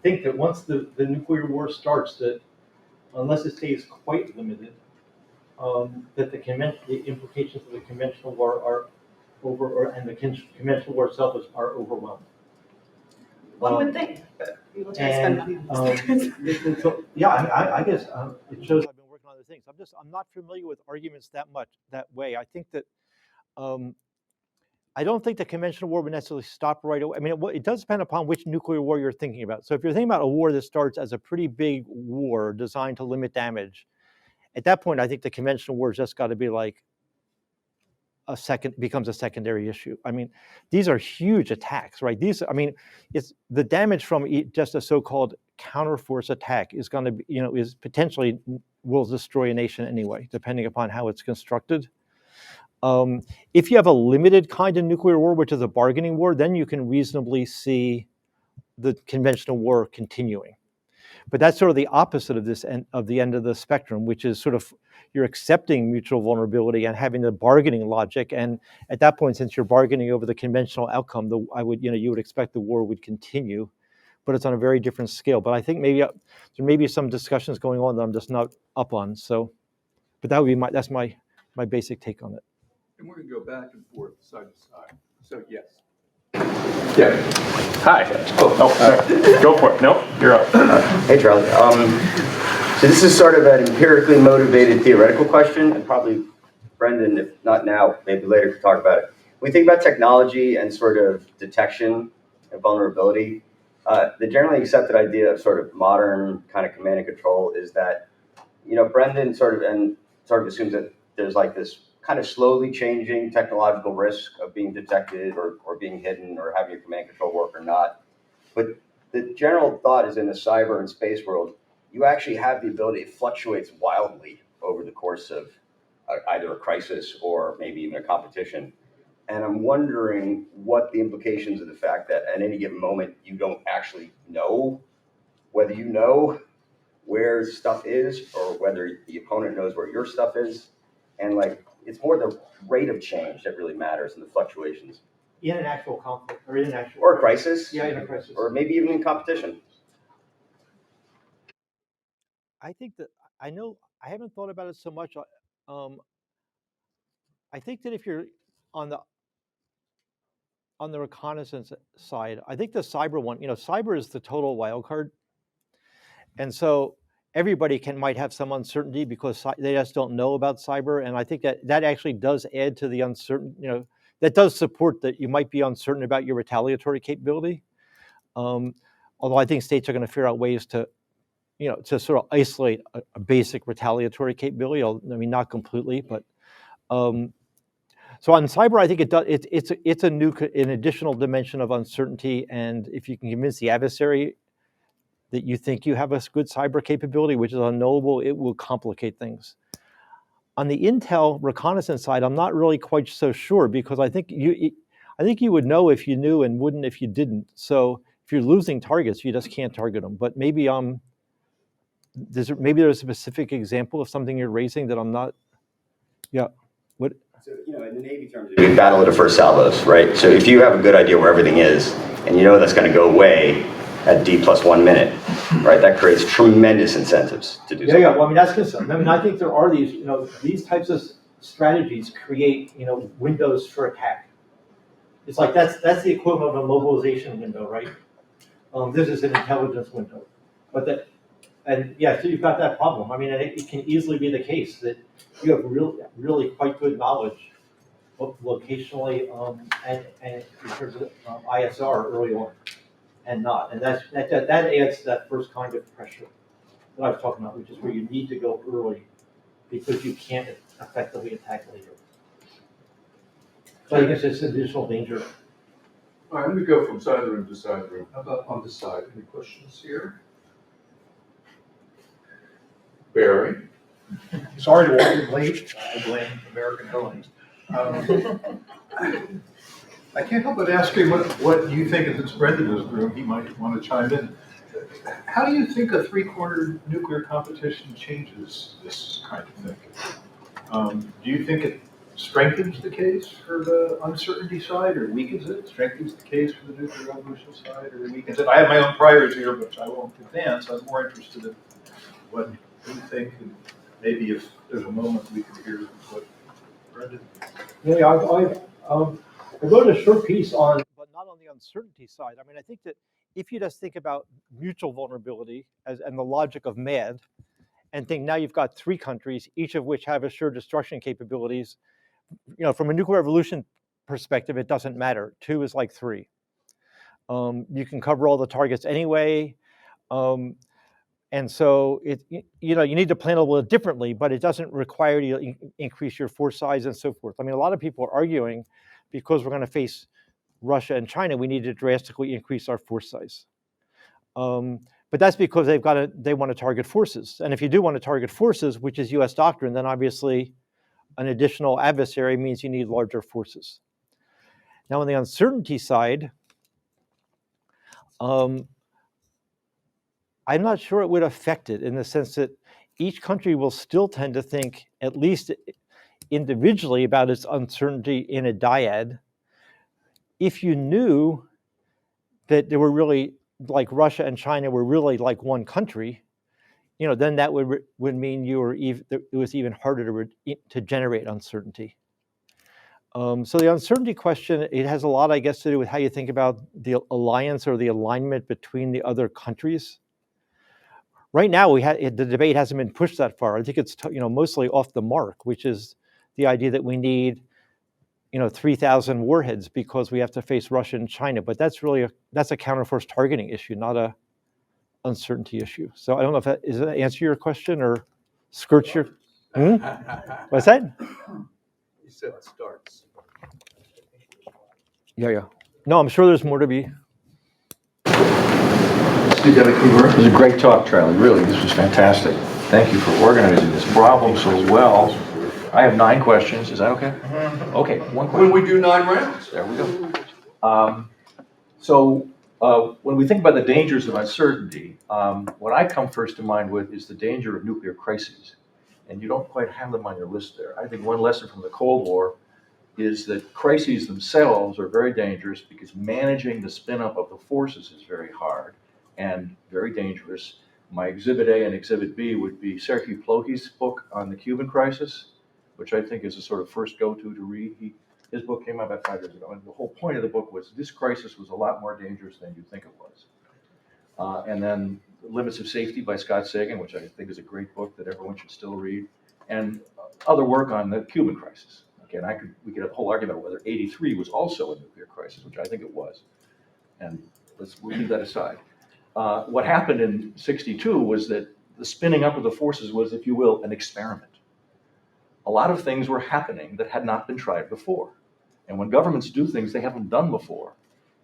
think that once the nuclear war starts, that unless it stays quite limited, that the implications of the conventional war are over, and the conventional war itself are overwhelmed. One would think. People try to spend money. So, yeah, I guess it shows I've been working on other things. I'm not familiar with arguments that way. I think that um, I don't think the conventional war would necessarily stop right away. I mean, it does depend upon which nuclear war you're thinking about. So if you're thinking about a war that starts as a pretty big war designed to limit damage, at that point, I think the conventional war has just got to be like becomes a secondary issue. I mean, these are huge attacks, right? It's the damage from just a so-called counterforce attack is going to be, is potentially will destroy a nation anyway, depending upon how it's constructed. If you have a limited kind of nuclear war, which is a bargaining war, then you can reasonably see the conventional war continuing. But that's sort of the opposite of the end of the spectrum, which is sort of you're accepting mutual vulnerability and having the bargaining logic. And at that point, since you're bargaining over the conventional outcome, you would expect the war would continue, but it's on a very different scale. But I think maybe there may be some discussions going on that I'm just not up on. So, but that's my basic take on it. And we're going to go back and forth, side to side. So yes. Yeah. Hi. Go for it. Nope, you're up. Hey, Charlie. So this is sort of an empirically motivated theoretical question, and probably Brendan, if not now, maybe later, could talk about it. When we think about technology and sort of detection and vulnerability, the generally accepted idea of sort of modern kind of command and control is that, Brendan sort of assumes that there's like this kind of slowly changing technological risk of being detected or being hidden or having your command control work or not. But the general thought is in the cyber and space world, you actually have the ability, it fluctuates wildly over the course of either a crisis or maybe even a competition. And I'm wondering what the implications of the fact that at any given moment, you don't actually know whether you know where stuff is or whether the opponent knows where your stuff is. And like, it's more the rate of change that really matters and the fluctuations. In an actual conflict or in an actual Or a crisis. Yeah, in a crisis. Or maybe even in competition. I think that I haven't thought about it so much. I think that if you're on the reconnaissance side, I think the cyber one, cyber is the total wild card, and so everybody might have some uncertainty because they just don't know about cyber, and I think that actually does add to the uncertainty. That does support that you might be uncertain about your retaliatory capability. Although I think states are going to figure out ways to sort of isolate a basic retaliatory capability. I mean, not completely, but so on cyber, I think it's an additional dimension of uncertainty. And if you can convince the adversary that you think you have a good cyber capability, which is unknowable, it will complicate things. On the intel reconnaissance side, I'm not really quite so sure because I think you would know if you knew and wouldn't if you didn't. So if you're losing targets, you just can't target them. But maybe there's a specific example of something you're raising that I'm not. Yeah. What? So, in the Navy terms, we battle at the first salvos, right? So if you have a good idea where everything is, and you know that's going to go away at D+1 minute, right? That creates tremendous incentives to do something. Yeah. Well, I mean, that's consistent. I mean, I think there are these types of strategies create, windows for attack. It's like that's the equivalent of a mobilization window, right? This is an intelligence window, so you've got that problem. I mean, it can easily be the case that you have really quite good knowledge, locationally and in terms of ISR early on, and not, and that adds to that first kind of pressure that I was talking about, which is where you need to go early because you can't effectively attack later. So I guess it's additional danger. All right, let me go from side of the room to side of the room. How about on this side? Any questions here? Barry? Sorry to walk in late. I blame American Airlines. I can't help but ask you what you think, if it's Brendan in this room, he might want to chime in. How do you think a three-cornered nuclear competition changes this kind of thinking? Do you think it strengthens the case for the uncertainty side or weakens it? Strengthens the case for the nuclear revolution side or weakens it? I have my own priors here, which I won't advance. I'm more interested in what you think, and maybe if there's a moment we can hear what Brendan. Yeah, I wrote a short piece on, but not on the uncertainty side. I mean, I think that if you just think about mutual vulnerability and the logic of MAD, and think now you've got 3 countries, each of which have assured destruction capabilities, from a nuclear revolution perspective, it doesn't matter. 2 is like 3. You can cover all the targets anyway. And so you need to plan a little differently, but it doesn't require you to increase your force size and so forth. I mean, a lot of people are arguing because we're going to face Russia and China, we need to drastically increase our force size. But that's because they want to target forces. And if you do want to target forces, which is US doctrine, then obviously an additional adversary means you need larger forces. Now on the uncertainty side, I'm not sure it would affect it in the sense that each country will still tend to think, at least individually, about its uncertainty in a dyad. If you knew that there were really, like Russia and China were really like one country, then that would mean it was even harder to generate uncertainty. So the uncertainty question, it has a lot, I guess, to do with how you think about the alliance or the alignment between the other countries. Right now, the debate hasn't been pushed that far. I think it's mostly off the mark, which is the idea that we need 3,000 warheads because we have to face Russia and China. But that's a counterforce targeting issue, not a uncertainty issue. So I don't know if does that answer your question or skirts your. What's that? You said it starts. Yeah. No, I'm sure there's more to be. This was a great talk, Charlie. Really, this was fantastic. Thank you for organizing this problem so well. I have 9 questions. Is that okay? Okay, 1 question. When we do 9 rounds. There we go. When we think about the dangers of uncertainty, what I come first to mind with is the danger of nuclear crises. And you don't quite have them on your list there. I think one lesson from the Cold War is that crises themselves are very dangerous because managing the spin-up of the forces is very hard and very dangerous. My Exhibit A and Exhibit B would be Sergei Plokh's book on the Cuban crisis, which I think is a sort of first go-to to read. His book came out about 5 years ago, and the whole point of the book was this crisis was a lot more dangerous than you think it was. And then Limits of Safety by Scott Sagan, which I think is a great book that everyone should still read, and other work on the Cuban crisis. Again, we could have a whole argument about whether '83 was also a nuclear crisis, which I think it was. And we'll leave that aside. What happened in '62 was that the spinning up of the forces was, if you will, an experiment. A lot of things were happening that had not been tried before. And when governments do things they haven't done before,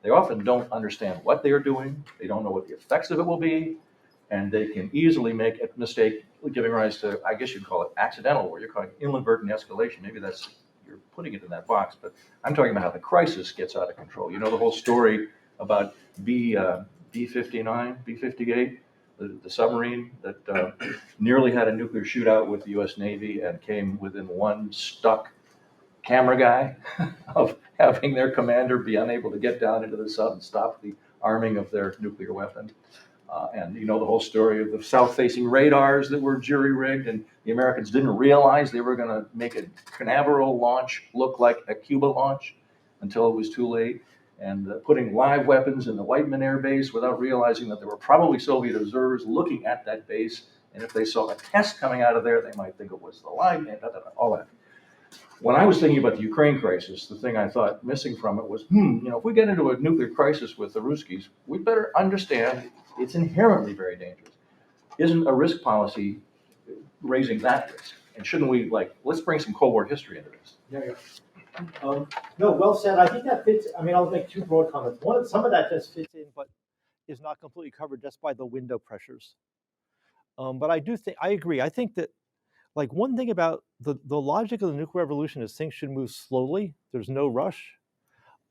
they often don't understand what they are doing, they don't know what the effects of it will be, and they can easily make a mistake giving rise to, I guess you'd call it accidental, or you're calling it inadvertent escalation. Maybe you're putting it in that box, but I'm talking about how the crisis gets out of control. You know the whole story about B-59, B-58, the submarine that nearly had a nuclear shootout with the US Navy and came within one stuck camera guy of having their commander be unable to get down into the sub and stop the arming of their nuclear weapon. And you know the whole story of the south-facing radars that were jury-rigged, and the Americans didn't realize they were going to make a Canaveral launch look like a Cuba launch until it was too late, and putting live weapons in the Whiteman Air Base without realizing that there were probably Soviet observers looking at that base, and if they saw a test coming out of there, they might think it was the live man, all that. When I was thinking about the Ukraine crisis, the thing I thought missing from it was, if we get into a nuclear crisis with the Ruskies, we better understand it's inherently very dangerous. Isn't a risk policy raising that risk? And shouldn't we, let's bring some Cold War history into this? Yeah. No, well said. I think that fits. I mean, I'll make 2 broad comments. One, some of that just fits in, but is not completely covered just by the window pressures. But I agree. I think that, one thing about the logic of the nuclear revolution is things should move slowly. There's no rush.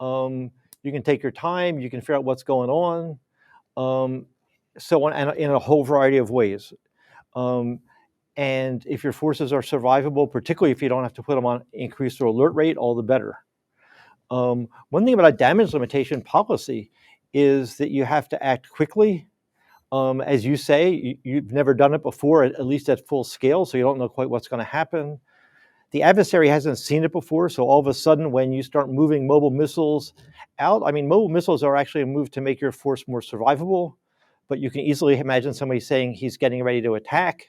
You can take your time. You can figure out what's going on. So on, and in a whole variety of ways. And if your forces are survivable, particularly if you don't have to put them on increased or alert rate, all the better. One thing about a damage limitation policy is that you have to act quickly. As you say, you've never done it before, at least at full scale, so you don't know quite what's going to happen. the adversary hasn't seen it before. So all of a sudden, when you start moving mobile missiles out, I mean, mobile missiles are actually a move to make your force more survivable, but you can easily imagine somebody saying he's getting ready to attack.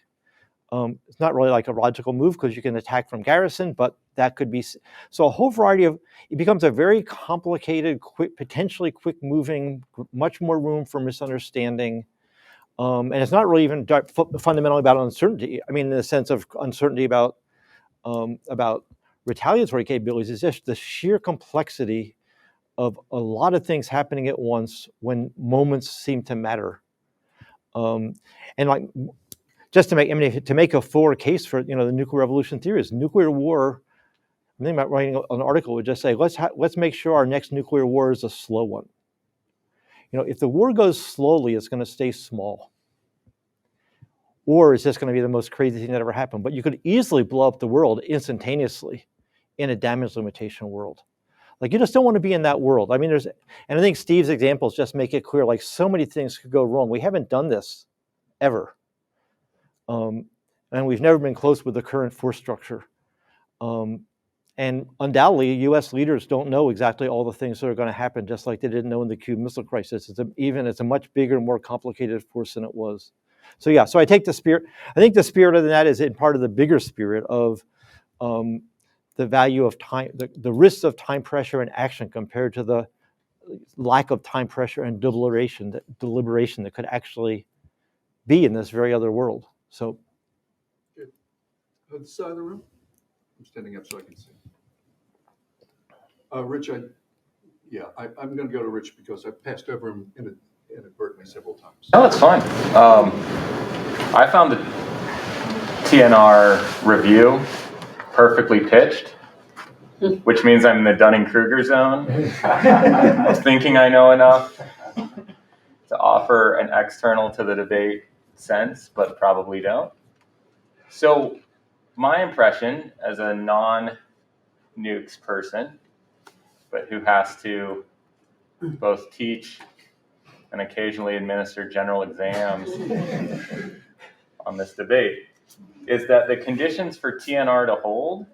It's not really like a logical move because you can attack from garrison, but that could be, so a whole variety of, it becomes a very complicated, quick, potentially quick moving, much more room for misunderstanding. And it's not really even fundamentally about uncertainty. I mean, in the sense of uncertainty about retaliatory capabilities, is just the sheer complexity of a lot of things happening at once when moments seem to matter. And like, just to make a fuller case for the nuclear revolution theories, nuclear war. I'm thinking about writing an article would just say let's make sure our next nuclear war is a slow one. If the war goes slowly, it's going to stay small, or it's just going to be the most crazy thing that ever happened. But you could easily blow up the world instantaneously in a damage limitation world. Like, you just don't want to be in that world. I mean, and I think Steve's examples just make it clear. Like, so many things could go wrong. We haven't done this ever. And we've never been close with the current force structure. And undoubtedly, U.S. leaders don't know exactly all the things that are going to happen, just like they didn't know in the Cuban Missile Crisis. It's a much bigger, more complicated force than it was. So yeah, so I think the spirit of that is in part of the bigger spirit of the value of time, the risks of time pressure and action compared to the lack of time pressure and deliberation that could actually be in this very other world. So. Other side of the room? I'm standing up so I can see. Rich, I'm going to go to Rich because I've passed over him inadvertently several times. No, it's fine. I found the TNR review perfectly pitched, which means I'm in the Dunning-Kruger zone, thinking I know enough to offer an external to the debate sense, but probably don't. So my impression as a non-nukes person, but who has to both teach and occasionally administer general exams on this debate, is that the conditions for TNR to hold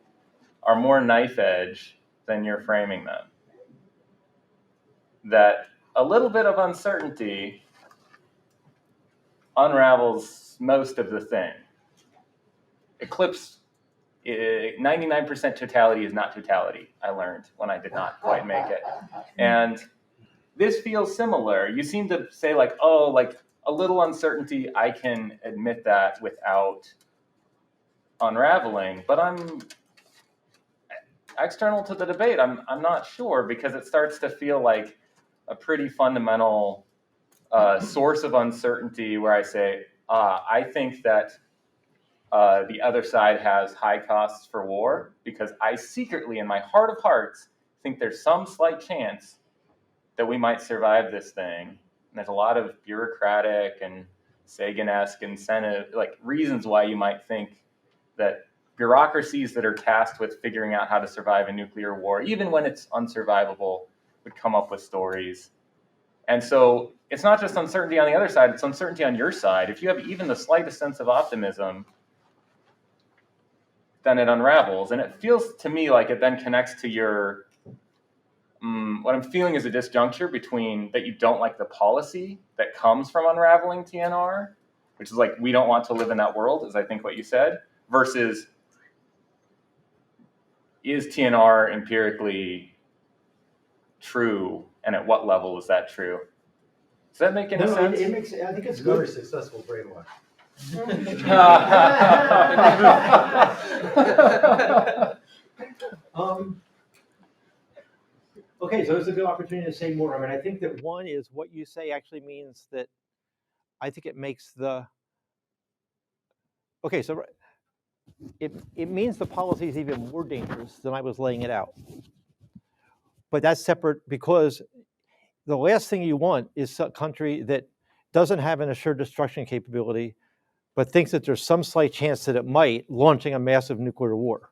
are more knife edge than you're framing them. That a little bit of uncertainty unravels most of the thing. Eclipse, 99% totality is not totality, I learned when I did not quite make it. And this feels similar. You seem to say like a little uncertainty, I can admit that without unraveling, but I'm external to the debate. I'm not sure, because it starts to feel like a pretty fundamental source of uncertainty where I say, I think that the other side has high costs for war, because I secretly, in my heart of hearts, think there's some slight chance that we might survive this thing. And there's a lot of bureaucratic and Sagan-esque incentive, like reasons why you might think that bureaucracies that are tasked with figuring out how to survive a nuclear war, even when it's unsurvivable, would come up with stories. And so it's not just uncertainty on the other side, it's uncertainty on your side. If you have even the slightest sense of optimism, then it unravels. And it feels to me like it then connects to your, what I'm feeling is a disjuncture between that you don't like the policy that comes from unraveling TNR, which is like, we don't want to live in that world, is I think what you said, versus is TNR empirically true, and at what level is that true? Does that make any sense? It makes. I think it's good. Very successful brainwash. Okay, so it's a good opportunity to say more. I mean, I think that one is what you say actually means that I think it makes the. Okay, so it means the policy is even more dangerous than I was laying it out. But that's separate, because the last thing you want is a country that doesn't have an assured destruction capability, but thinks that there's some slight chance that it might, launching a massive nuclear war.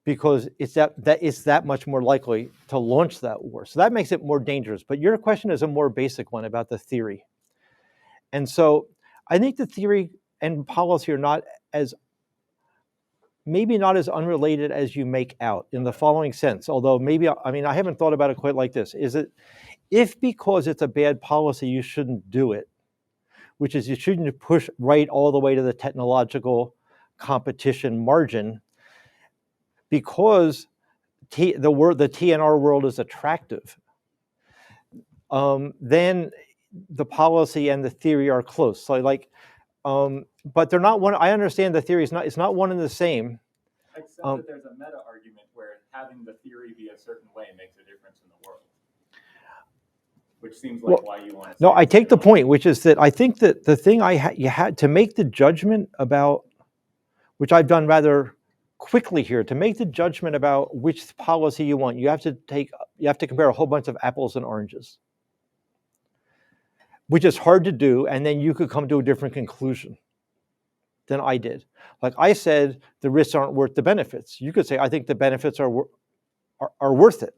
Because it's that much more likely to launch that war. So that makes it more dangerous. But your question is a more basic one about the theory. And so I think the theory and policy are not as maybe not as unrelated as you make out in the following sense, although maybe, I mean, I haven't thought about it quite like this. Is it, if because it's a bad policy, you shouldn't do it, which is you shouldn't push right all the way to the technological competition margin, because the TNR world is attractive, then the policy and the theory are close. So like, but they're not one. I understand the theory is not. It's not one and the same. Except that there's a meta argument where having the theory be a certain way makes a difference in the world, which seems like why you want to. No, I take the point, which is that I think that the thing you had to make the judgment about, which I've done rather quickly here, to make the judgment about which policy you want, you have to compare a whole bunch of apples and oranges, which is hard to do, and then you could come to a different conclusion than I did. Like I said, the risks aren't worth the benefits. You could say, I think the benefits are worth it.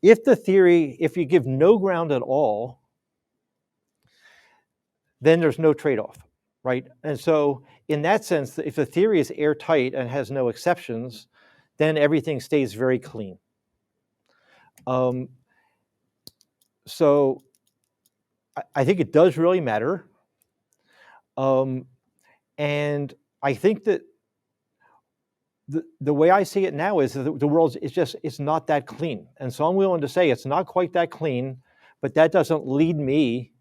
If the theory, if you give no ground at all, then there's no trade-off, right? And so in that sense, if the theory is airtight and has no exceptions, then everything stays very clean. So I think it does really matter. And I think that the way I see it now is that the world is just, it's not that clean. And so I'm willing to say it's not quite that clean, but that doesn't lead me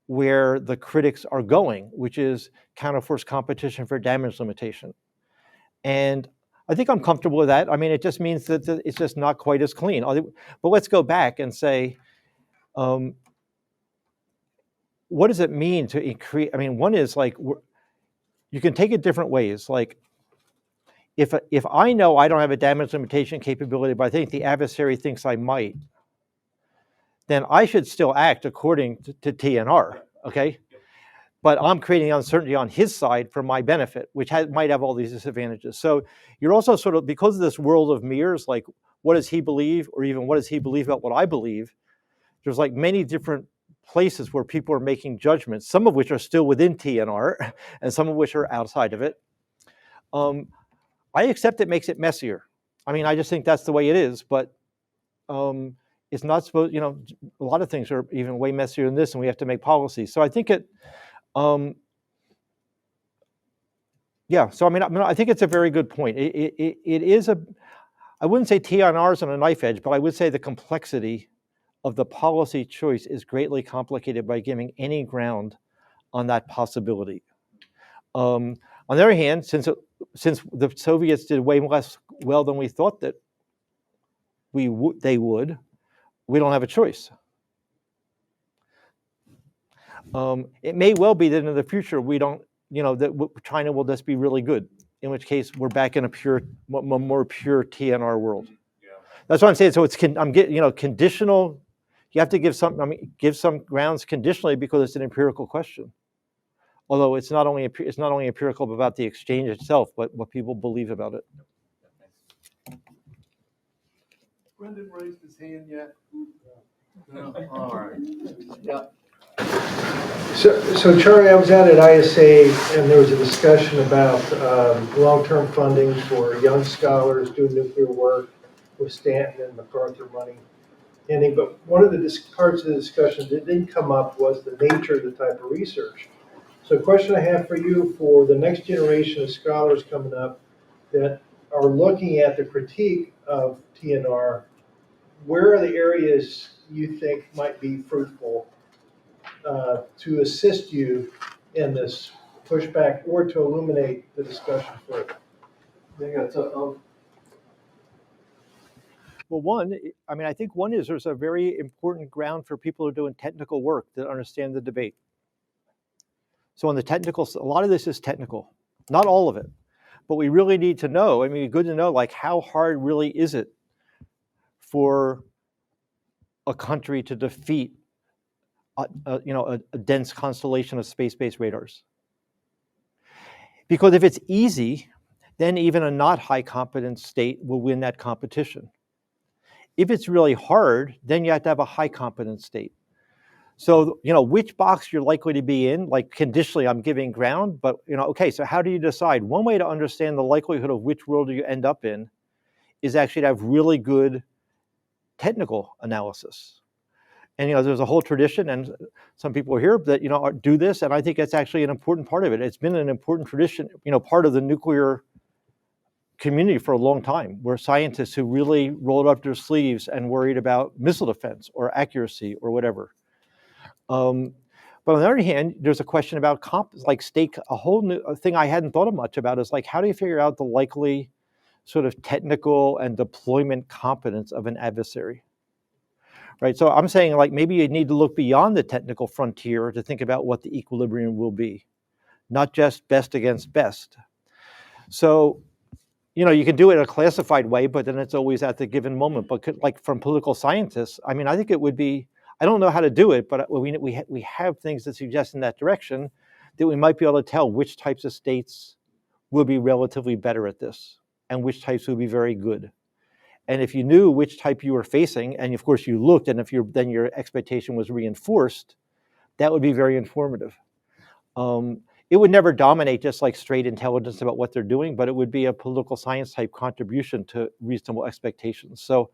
where the critics are going, which is counterforce competition for damage limitation. And I think I'm comfortable with that. I mean, it just means that it's just not quite as clean. But let's go back and say, what does it mean to increase? I mean, one is like, you can take it different ways. Like, if I know I don't have a damage limitation capability, but I think the adversary thinks I might, then I should still act according to TNR, okay? But I'm creating uncertainty on his side for my benefit, which might have all these disadvantages. So you're also sort of, because of this world of mirrors, like what does he believe, or even what does he believe about what I believe, there's like many different places where people are making judgments, some of which are still within TNR, and some of which are outside of it. I accept it makes it messier. I mean, I just think that's the way it is, but it's not supposed, a lot of things are even way messier than this, and we have to make policies. So I think it, yeah, so I mean, I think it's a very good point. It is I wouldn't say TNR is on a knife edge, but I would say the complexity of the policy choice is greatly complicated by giving any ground on that possibility. On the other hand, since the Soviets did way less well than we thought that they would, we don't have a choice. It may well be that in the future we don't, that China will just be really good, in which case we're back in a more pure TNR world. Yeah. That's what I'm saying. So it's conditional. You have to give some grounds conditionally because it's an empirical question. Although it's not only empirical about the exchange itself, but what people believe about it. Brendan raised his hand yet? No. All right. Yeah. So Charlie, I was out at ISA and there was a discussion about long-term funding for young scholars doing nuclear work with Stanton and MacArthur money. But one of the parts of the discussion that didn't come up was the nature of the type of research. So a question I have for you for the next generation of scholars coming up that are looking at the critique of TNR, where are the areas you think might be fruitful to assist you in this pushback or to illuminate the discussion further? Well, I think one is there's a very important ground for people who are doing technical work that understand the debate. So on the technical, a lot of this is technical, not all of it, but we really need to know, good to know, like how hard really is it for a country to defeat a dense constellation of space-based radars. Because if it's easy, then even a not high competence state will win that competition. If it's really hard, then you have to have a high competence state. So, which box you're likely to be in, like conditionally, I'm giving ground, but, okay, so how do you decide? One way to understand the likelihood of which world you end up in is actually to have really good technical analysis. And, there's a whole tradition, and some people here that, do this, and I think it's actually an important part of it. It's been an important tradition, part of the nuclear community for a long time, where scientists who really rolled up their sleeves and worried about missile defense or accuracy or whatever. But on the other hand, there's a question about stake. A whole new thing I hadn't thought of much about is how do you figure out the likely sort of technical and deployment competence of an adversary, right? So I'm saying maybe you need to look beyond the technical frontier to think about what the equilibrium will be, not just best against best. So, you can do it in a classified way, but then it's always at the given moment. But from political scientists, I mean, I think it would be, I don't know how to do it, but we have things that suggest in that direction that we might be able to tell which types of states will be relatively better at this and which types will be very good. And if you knew which type you were facing, and of course you looked, and if then your expectation was reinforced, that would be very informative. It would never dominate just straight intelligence about what they're doing, but it would be a political science type contribution to reasonable expectations. So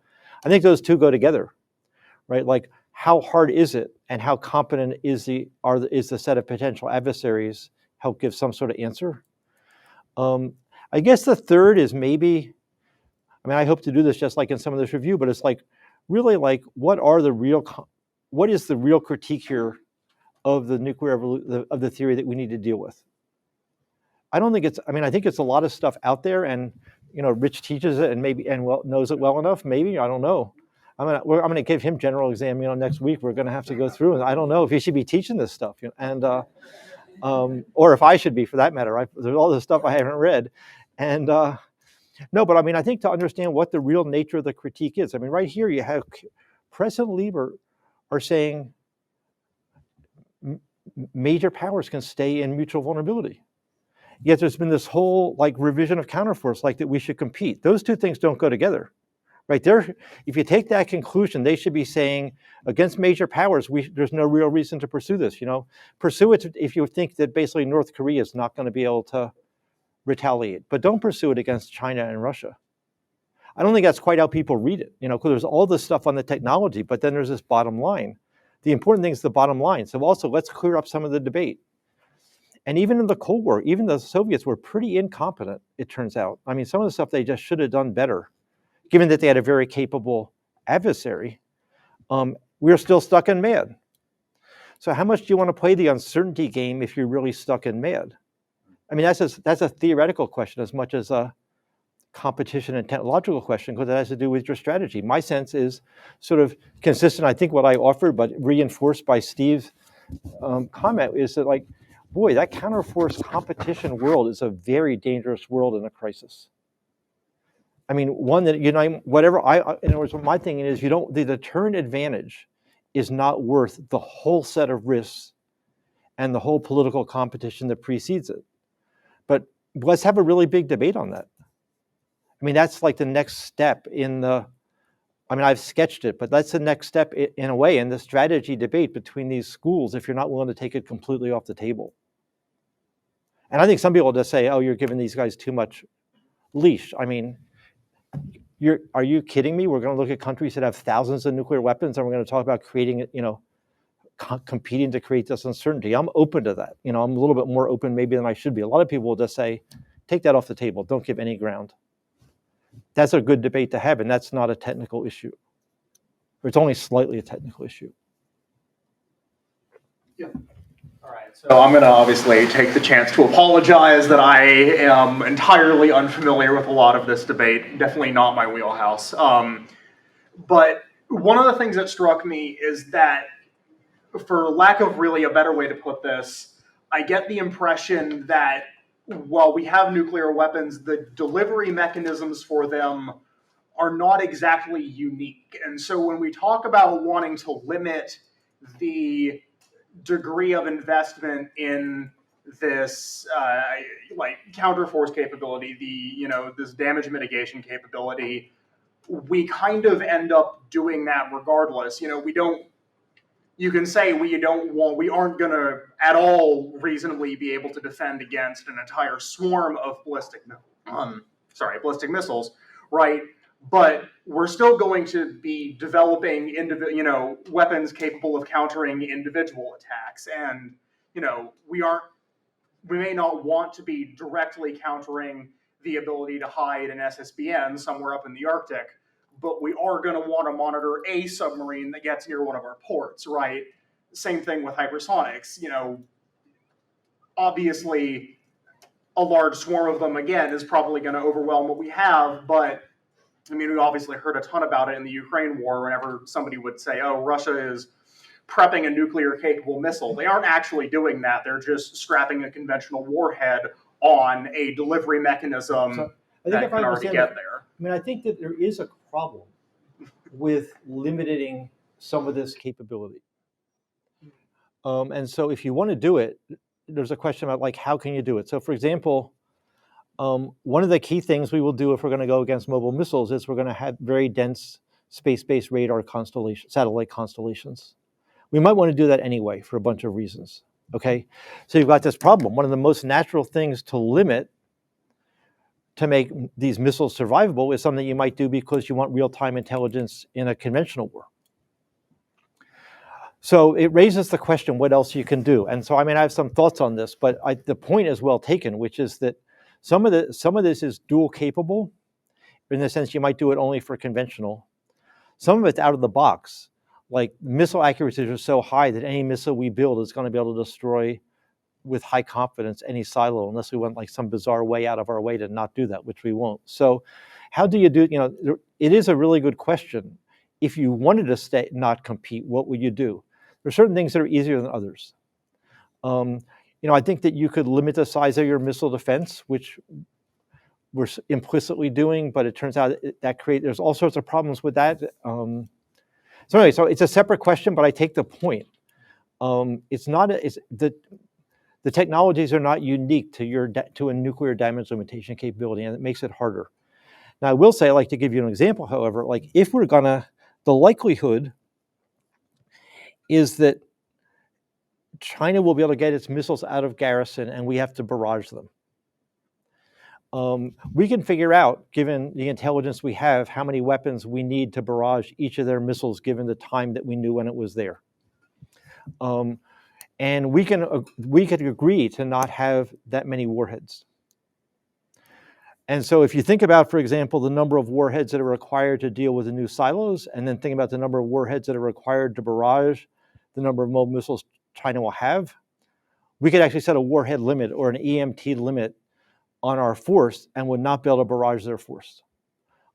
I think those two go together, right? How hard is it, and how competent is the set of potential adversaries help give some sort of answer. I guess the third is maybe, I mean, I hope to do this just like in some of this review, but it's really what is the real critique here of the nuclear of the theory that we need to deal with? I don't think I think it's a lot of stuff out there, and Rich teaches it and knows it well enough. Maybe, I don't know. I'm gonna give him general exam next week. We're gonna have to go through, and I don't know if he should be teaching this stuff, and or if I should be, for that matter. There's all this stuff I haven't read, and no, but I mean, I think to understand what the real nature of the critique is. I mean, right here you have President Lieber are saying major powers can stay in mutual vulnerability. Yet there's been this whole revision of counterforce, that we should compete. Those two things don't go together, right? If you take that conclusion, they should be saying against major powers, there's no real reason to pursue this. Pursue it if you think that basically North Korea is not going to be able to retaliate, but don't pursue it against China and Russia. I don't think that's quite how people read it, because there's all this stuff on the technology, but then there's this bottom line. The important thing is the bottom line. So also, let's clear up some of the debate. And even in the Cold War, even the Soviets were pretty incompetent, it turns out. I mean, some of the stuff they just should have done better, given that they had a very capable adversary. We're still stuck in MAD. So how much do you want to play the uncertainty game if you're really stuck in MAD? I mean, that's a theoretical question as much as a competition and technological question, because it has to do with your strategy. My sense is sort of consistent, I think, what I offered, but reinforced by Steve's comment, is that boy, that counterforce competition world is a very dangerous world in a crisis. I mean, one that, in other words, my thinking is the deterrent advantage is not worth the whole set of risks and the whole political competition that precedes it. But let's have a really big debate on that. I mean, that's the next step I've sketched it, but that's the next step in a way in the strategy debate between these schools if you're not willing to take it completely off the table. And I think some people just say, oh, you're giving these guys too much leash. I mean, are you kidding me? We're going to look at countries that have thousands of nuclear weapons, and we're going to talk about creating, competing to create this uncertainty. I'm open to that. I'm a little bit more open maybe than I should be. A lot of people will just say, take that off the table. Don't give any ground. That's a good debate to have, and that's not a technical issue. Or it's only slightly a technical issue. Yeah. All right, so I'm going to obviously take the chance to apologize that I am entirely unfamiliar with a lot of this debate. Definitely not my wheelhouse. But one of the things that struck me is that, for lack of really a better way to put this, I get the impression that while we have nuclear weapons, the delivery mechanisms for them are not exactly unique. And so when we talk about wanting to limit the degree of investment in this counterforce capability, this damage mitigation capability, we kind of end up doing that regardless. We don't you can say we aren't going to at all reasonably be able to defend against an entire swarm of ballistic missiles, right? But we're still going to be developing weapons capable of countering individual attacks, and we may not want to be directly countering the ability to hide an SSBN somewhere up in the Arctic, but we are going to want to monitor a submarine that gets near one of our ports, right? Same thing with hypersonics. Obviously, a large swarm of them, again, is probably going to overwhelm what we have, but I mean, we obviously heard a ton about it in the Ukraine war whenever somebody would say, oh, Russia is prepping a nuclear-capable missile. They aren't actually doing that. They're just strapping a conventional warhead on a delivery mechanism So, that can already get there. I mean, I think that there is a problem with limiting some of this capability. And so if you want to do it, there's a question about, like, how can you do it? So, for example, one of the key things we will do if we're going to go against mobile missiles is we're going to have very dense space-based radar satellite constellations. We might want to do that anyway for a bunch of reasons, okay? So you've got this problem. One of the most natural things to make these missiles survivable is something you might do because you want real-time intelligence in a conventional war. So it raises the question what else you can do. And so, I mean, I have some thoughts on this, but the point is well taken, which is that some of this is dual capable, in the sense you might do it only for conventional. Some of it's out of the box. Like, missile accuracies are so high that any missile we build is going to be able to destroy with high confidence any silo, unless we went like some bizarre way out of our way to not do that, which we won't. So how do you do, it is a really good question. If you wanted to not compete, what would you do? There are certain things that are easier than others. I think that you could limit the size of your missile defense, which we're implicitly doing, but it turns out there's all sorts of problems with that. So anyway, so it's a separate question, but I take the point. The technologies are not unique to a nuclear damage limitation capability, and it makes it harder. Now, I will say, I'd like to give you an example, however, like if we're the likelihood is that China will be able to get its missiles out of garrison and we have to barrage them. We can figure out, given the intelligence we have, how many weapons we need to barrage each of their missiles given the time that we knew when it was there. And we could agree to not have that many warheads. And so if you think about, for example, the number of warheads that are required to deal with the new silos, and then think about the number of warheads that are required to barrage the number of mobile missiles China will have, we could actually set a warhead limit or an EMT limit on our force and would not be able to barrage their force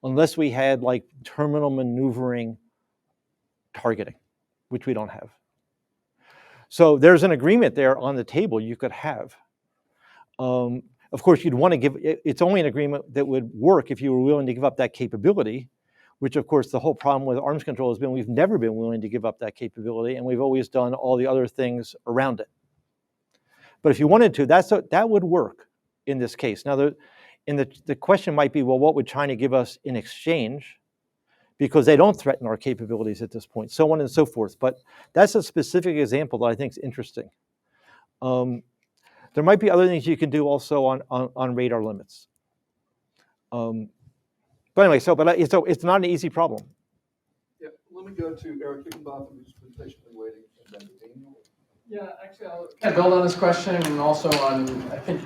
unless we had like terminal maneuvering targeting, which we don't have. So there's an agreement there on the table you could have. Of course, you'd want to it's only an agreement that would work if you were willing to give up that capability, which of course the whole problem with arms control has been we've never been willing to give up that capability, and we've always done all the other things around it. But if you wanted to, that would work in this case. Now, the question might be, well, what would China give us in exchange? Because they don't threaten our capabilities at this point, so on and so forth. But that's a specific example that I think is interesting. There might be other things you can do also on radar limits. But anyway, so it's not an easy problem. Yeah, let me go to Eric Higginbotham, who's been patiently waiting, and then to Daniel. Yeah, actually, I'll kind of build on this question and also on, I think,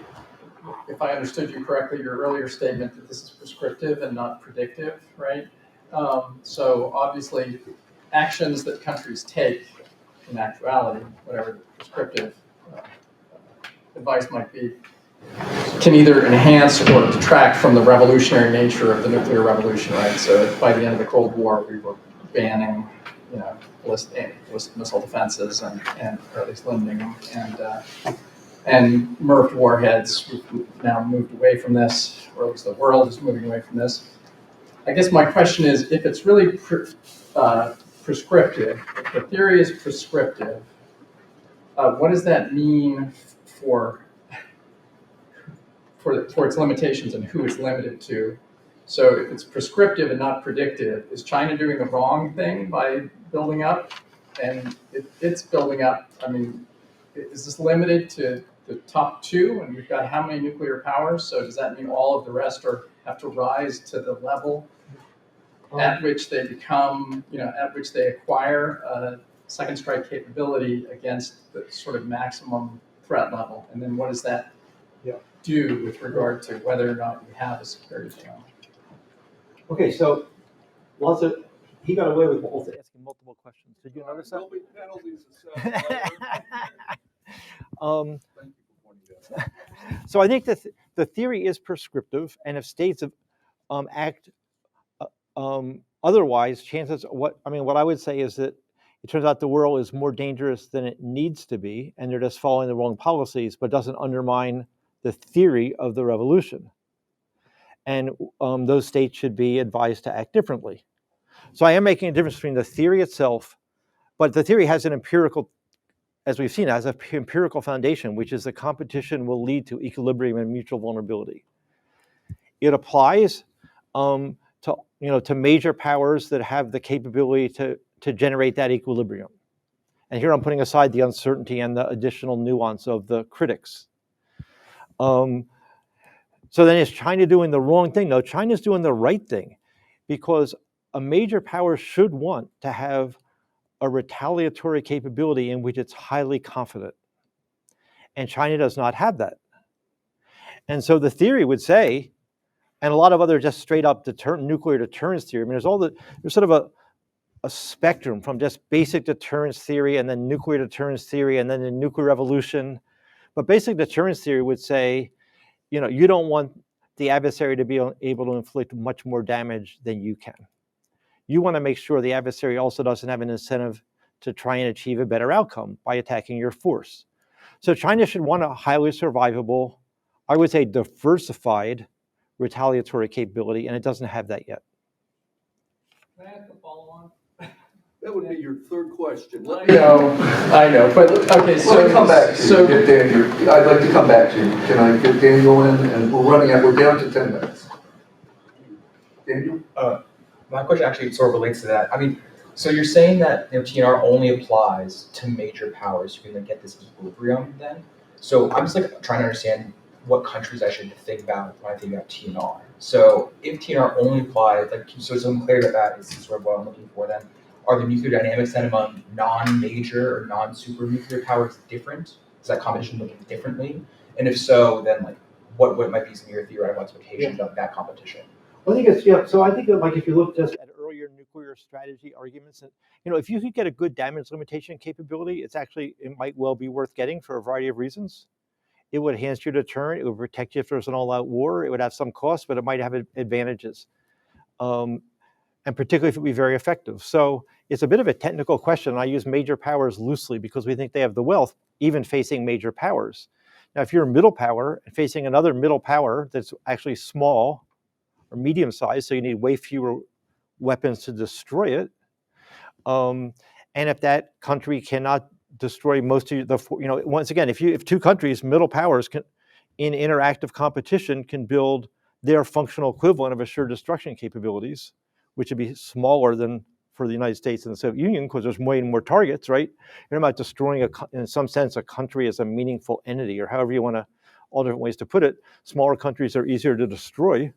if I understood you correctly, your earlier statement that this is prescriptive and not predictive, right? So obviously, actions that countries take in actuality, whatever prescriptive advice might be, can either enhance or detract from the revolutionary nature of the nuclear revolution, right? So by the end of the Cold War, we were banning, ballistic missile defenses and or at least limiting them, and MIRF warheads. We've now moved away from this, or at least the world is moving away from this. I guess my question is, if it's really prescriptive, if the theory is prescriptive, what does that mean for its limitations and who it's limited to? So if it's prescriptive and not predictive, is China doing the wrong thing by building up and it's building up. I mean, is this limited to the top two? And we've got how many nuclear powers? So does that mean all of the rest have to rise to the level at which they become, at which they acquire a second strike capability against the sort of maximum threat level? And then what does that do with regard to whether or not you have a security challenge? Okay, so he got away with asking multiple questions. Did you notice that? There'll be penalties assessed later. Um, Thank you for pointing that out. so I think that the theory is prescriptive, and if states act otherwise, what I would say is that it turns out the world is more dangerous than it needs to be, and they're just following the wrong policies, but doesn't undermine the theory of the revolution. And those states should be advised to act differently. So I am making a difference between the theory itself, but the theory has an empirical, as we've seen, has an empirical foundation, which is that competition will lead to equilibrium and mutual vulnerability. It applies to major powers that have the capability to generate that equilibrium. And here I'm putting aside the uncertainty and the additional nuance of the critics. So then is China doing the wrong thing? No, China's doing the right thing, because a major power should want to have a retaliatory capability in which it's highly confident. And China does not have that. And so the theory would say, and a lot of other just straight up nuclear deterrence theory, I mean, there's sort of a spectrum from just basic deterrence theory and then nuclear deterrence theory and then the nuclear revolution. But basic deterrence theory would say, you don't want the adversary to be able to inflict much more damage than you can. You want to make sure the adversary also doesn't have an incentive to try and achieve a better outcome by attacking your force. So China should want a highly survivable, I would say diversified retaliatory capability, and it doesn't have that yet. Can I ask a follow-on? That would be your third question. I know, but okay, so. Let me come back to you, get Daniel. I'd like to come back to you. Can I get Daniel in? And we're down to 10 minutes. Daniel? My question actually sort of relates to that. I mean, so you're saying that TNR only applies to major powers. You can then get this equilibrium then. So I'm just trying to understand what countries I should think about when I think about TNR. So if TNR only applies, so some clarity about that is sort of what I'm looking for then. Are the nuclear dynamics then among non-major or non-super nuclear powers different? Is that competition looking differently? And if so, then what might be some of your theoretical expectations of that competition? I think it's, so I think that if you look just at earlier nuclear strategy arguments, and if you could get a good damage limitation capability, it might well be worth getting for a variety of reasons. It would enhance your deterrent, it would protect you if there's an all-out war, it would have some costs, but it might have advantages. And particularly if it would be very effective. So it's a bit of a technical question. I use major powers loosely because we think they have the wealth, even facing major powers. Now, if you're a middle power and facing another middle power that's actually small or medium sized, so you need way fewer weapons to destroy it. And if that country cannot destroy most of once again, if two countries, middle powers, in interactive competition can build their functional equivalent of assured destruction capabilities, which would be smaller than for the United States and the Soviet Union because there's way more targets, right? You're not destroying, in some sense, a country as a meaningful entity, or however you want to, all different ways to put it. Smaller countries are easier to destroy.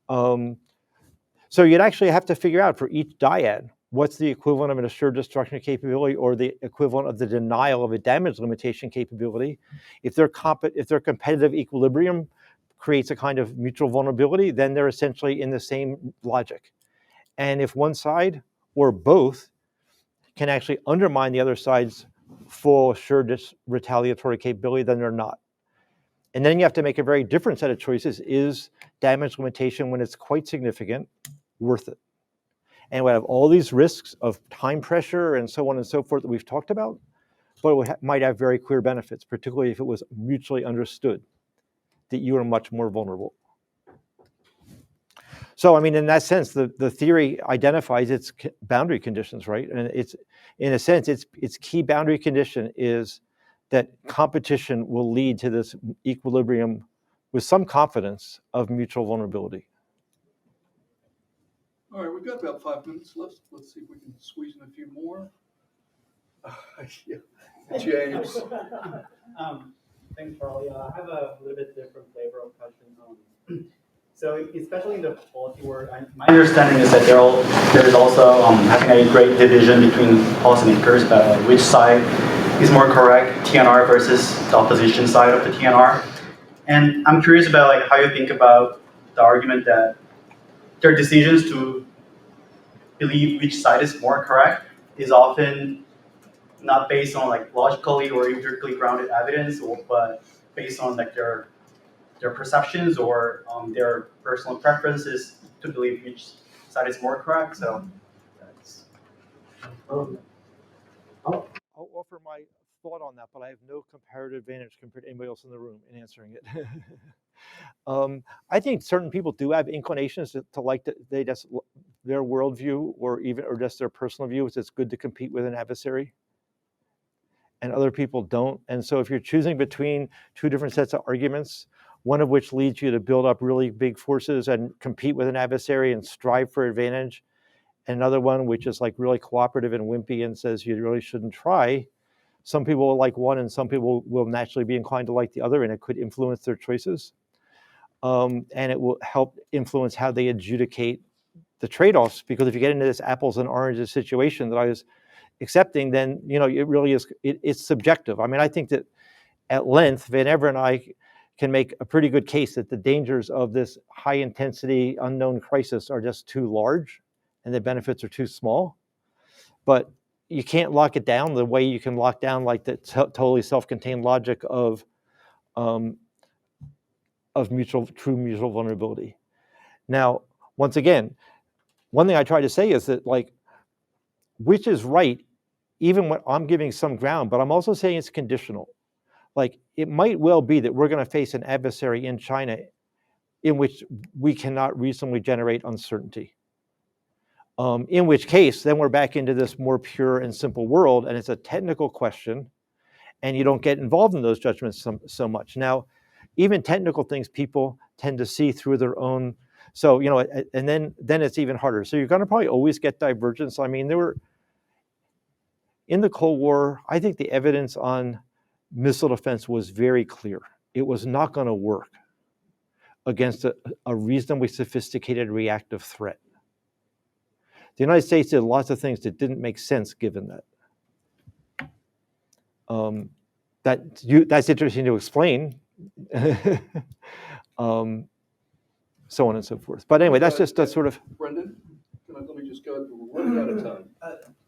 So you'd actually have to figure out for each dyad, what's the equivalent of an assured destruction capability or the equivalent of the denial of a damage limitation capability. If their competitive equilibrium creates a kind of mutual vulnerability, then they're essentially in the same logic. And if one side or both can actually undermine the other side's full assured retaliatory capability, then they're not. And then you have to make a very different set of choices. Is damage limitation, when it's quite significant, worth it? And we have all these risks of time pressure and so on and so forth that we've talked about, but it might have very clear benefits, particularly if it was mutually understood that you are much more vulnerable. So, I mean, in that sense, the theory identifies its boundary conditions, right? And it's, in a sense, its key boundary condition is that competition will lead to this equilibrium with some confidence of mutual vulnerability. All right, we've got about 5 minutes left. Let's see if we can squeeze in a few more. James. Thanks, Charlie. I have a little bit different flavor of question. So especially in the policy work, my understanding is that there is also having a great division between policymakers about which side is more correct, TNR versus the opposition side of the TNR. And I'm curious about like how you think about the argument that their decisions to believe which side is more correct is often not based on like logically or empirically grounded evidence, but based on like their perceptions or their personal preferences to believe which side is more correct. So that's. I'll offer my thought on that, but I have no comparative advantage compared to anybody else in the room in answering it. I think certain people do have inclinations to like they just their worldview or just their personal view is it's good to compete with an adversary, and other people don't. And so if you're choosing between two different sets of arguments, one of which leads you to build up really big forces and compete with an adversary and strive for advantage, and another one which is like really cooperative and wimpy and says you really shouldn't try, some people will like one and some people will naturally be inclined to like the other, and it could influence their choices. And it will help influence how they adjudicate the trade-offs, because if you get into this apples and oranges situation that I was accepting, then it really is it's subjective. I mean, I think that at length, Van Ever and I can make a pretty good case that the dangers of this high-intensity unknown crisis are just too large, and the benefits are too small. But you can't lock it down the way you can lock down like the totally self-contained logic of true mutual vulnerability. Now, once again, one thing I try to say is that like, which is right, even when I'm giving some ground, but I'm also saying it's conditional. Like, it might well be that we're going to face an adversary in China in which we cannot reasonably generate uncertainty. In which case, then we're back into this more pure and simple world, and it's a technical question, and you don't get involved in those judgments so much. Now, even technical things, people tend to see through their own. So, and then it's even harder. So you're going to probably always get divergence. I mean, in the Cold War, I think the evidence on missile defense was very clear. It was not going to work against a reasonably sophisticated reactive threat. The United States did lots of things that didn't make sense given that. That's interesting to explain. So on and so forth. But anyway, that's sort of. Brendan, let me just go, we're running out of time.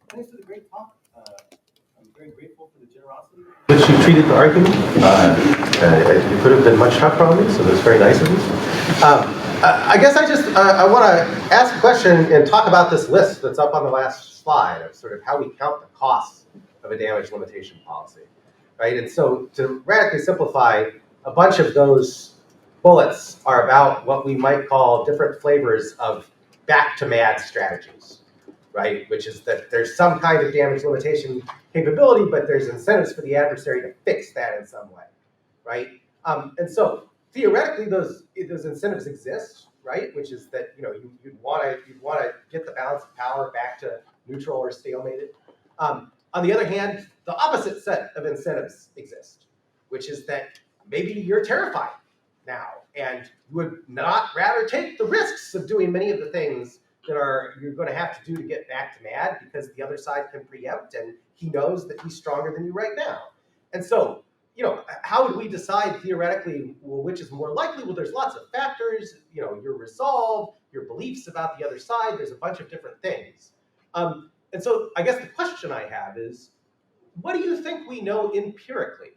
Thanks for the great talk. I'm very grateful for the generosity. Which you treated the argument. You could have been much tougher on me, so that's very nice of you. I guess I want to ask a question and talk about this list that's up on the last slide of sort of how we count the costs of a damage limitation policy, right? And so to radically simplify, a bunch of those bullets are about what we might call different flavors of back to mad strategies, right? Which is that there's some kind of damage limitation capability, but there's incentives for the adversary to fix that in some way, right? And so theoretically, those incentives exist, right? Which is that you'd want to get the balance of power back to neutral or stalemated. On the other hand, the opposite set of incentives exist, which is that maybe you're terrified now and you would not rather take the risks of doing many of the things that you're going to have to do to get back to mad because the other side can preempt and he knows that he's stronger than you right now. And so, how would we decide theoretically, well, which is more likely? Well, there's lots of factors, your resolve, your beliefs about the other side, there's a bunch of different things. And so I guess the question I have is, what do you think we know empirically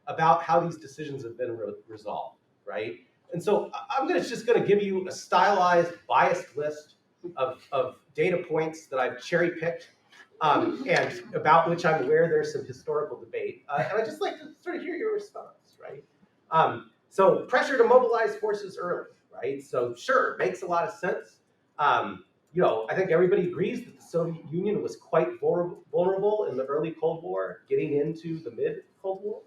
about how these decisions have been resolved, right? And so I'm just going to give you a stylized, biased list of data points that I've cherry picked and about which I'm aware there's some historical debate. And I'd just like to sort of hear your response, right? So pressure to mobilize forces early, right? So sure, makes a lot of sense. I think everybody agrees that the Soviet Union was quite vulnerable in the early Cold War, getting into the mid-Cold War.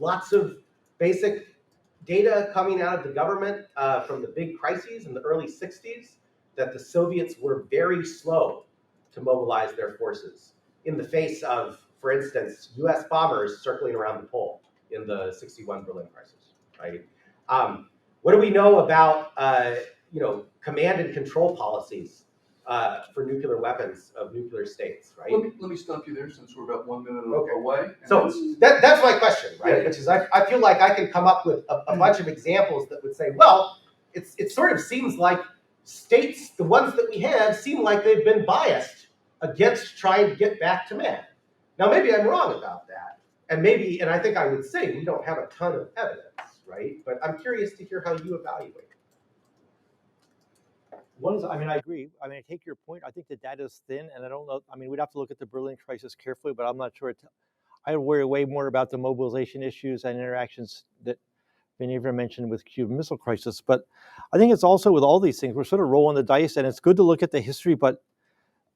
Lots of basic data coming out of the government from the big crises in the early 60s that the Soviets were very slow to mobilize their forces in the face of, for instance, US bombers circling around the pole in the 61 Berlin crisis, right? What do we know about, command and control policies for nuclear weapons of nuclear states, right? Let me stop you there since we're about 1 minute Okay. away. And So that's my question, right? Yeah. Which is I feel like I can come up with a bunch of examples that would say, well, it sort of seems like states, the ones that we have, seem like they've been biased against trying to get back to man. Now, maybe I'm wrong about that. And I think I would say we don't have a ton of evidence, right? But I'm curious to hear how you evaluate it. I agree. I take your point. I think the data is thin, and I don't know. We'd have to look at the Berlin crisis carefully, but I'm not sure. I worry way more about the mobilization issues and interactions that Vanessa mentioned with Cuban Missile Crisis. But I think it's also with all these things, we're sort of rolling the dice, and it's good to look at the history, but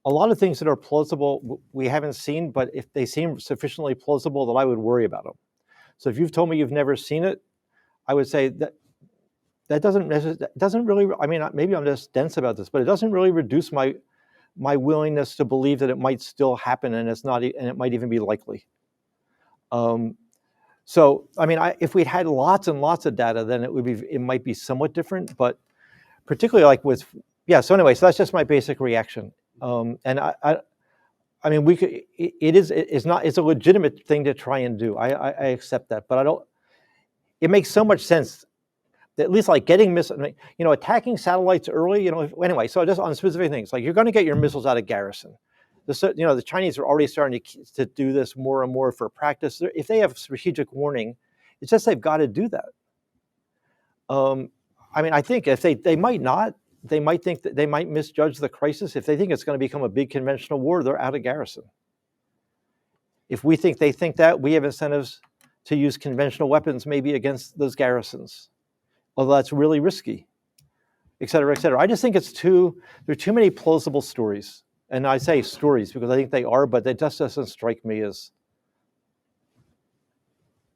a lot of things that are plausible we haven't seen, but if they seem sufficiently plausible, that I would worry about them. So if you've told me you've never seen it, I would say that doesn't really, maybe I'm just dense about this, but it doesn't really reduce my willingness to believe that it might still happen, and it might even be likely. So if we'd had lots and lots of data, then it might be somewhat different, but particularly like with, so anyway, so that's just my basic reaction. And we could, it's a legitimate thing to try and do. I accept that, but it makes so much sense that at least like getting attacking satellites early, anyway, so just on specific things, like you're going to get your missiles out of garrison. The Chinese are already starting to do this more and more for practice. If they have strategic warning, it's just they've got to do that. I think if they might not, they might think that they might misjudge the crisis. If they think it's going to become a big conventional war, they're out of garrison. If we think they think that, we have incentives to use conventional weapons maybe against those garrisons, although that's really risky, et cetera, et cetera. I just think there are too many plausible stories. And I say stories because I think they are, but it just doesn't strike me as.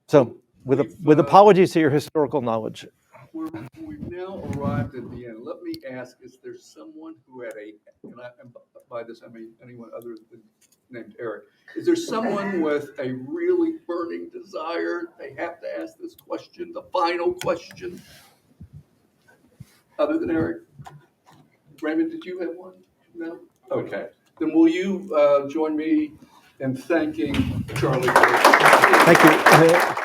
So with apologies to your historical knowledge. We've now arrived at the end. Let me ask, is there someone who had and by this I mean anyone other than named Eric, is there someone with a really burning desire, they have to ask this question, the final question, other than Eric? Raymond, did you have one? No? Okay. Then will you join me in thanking Charlie? Thank you.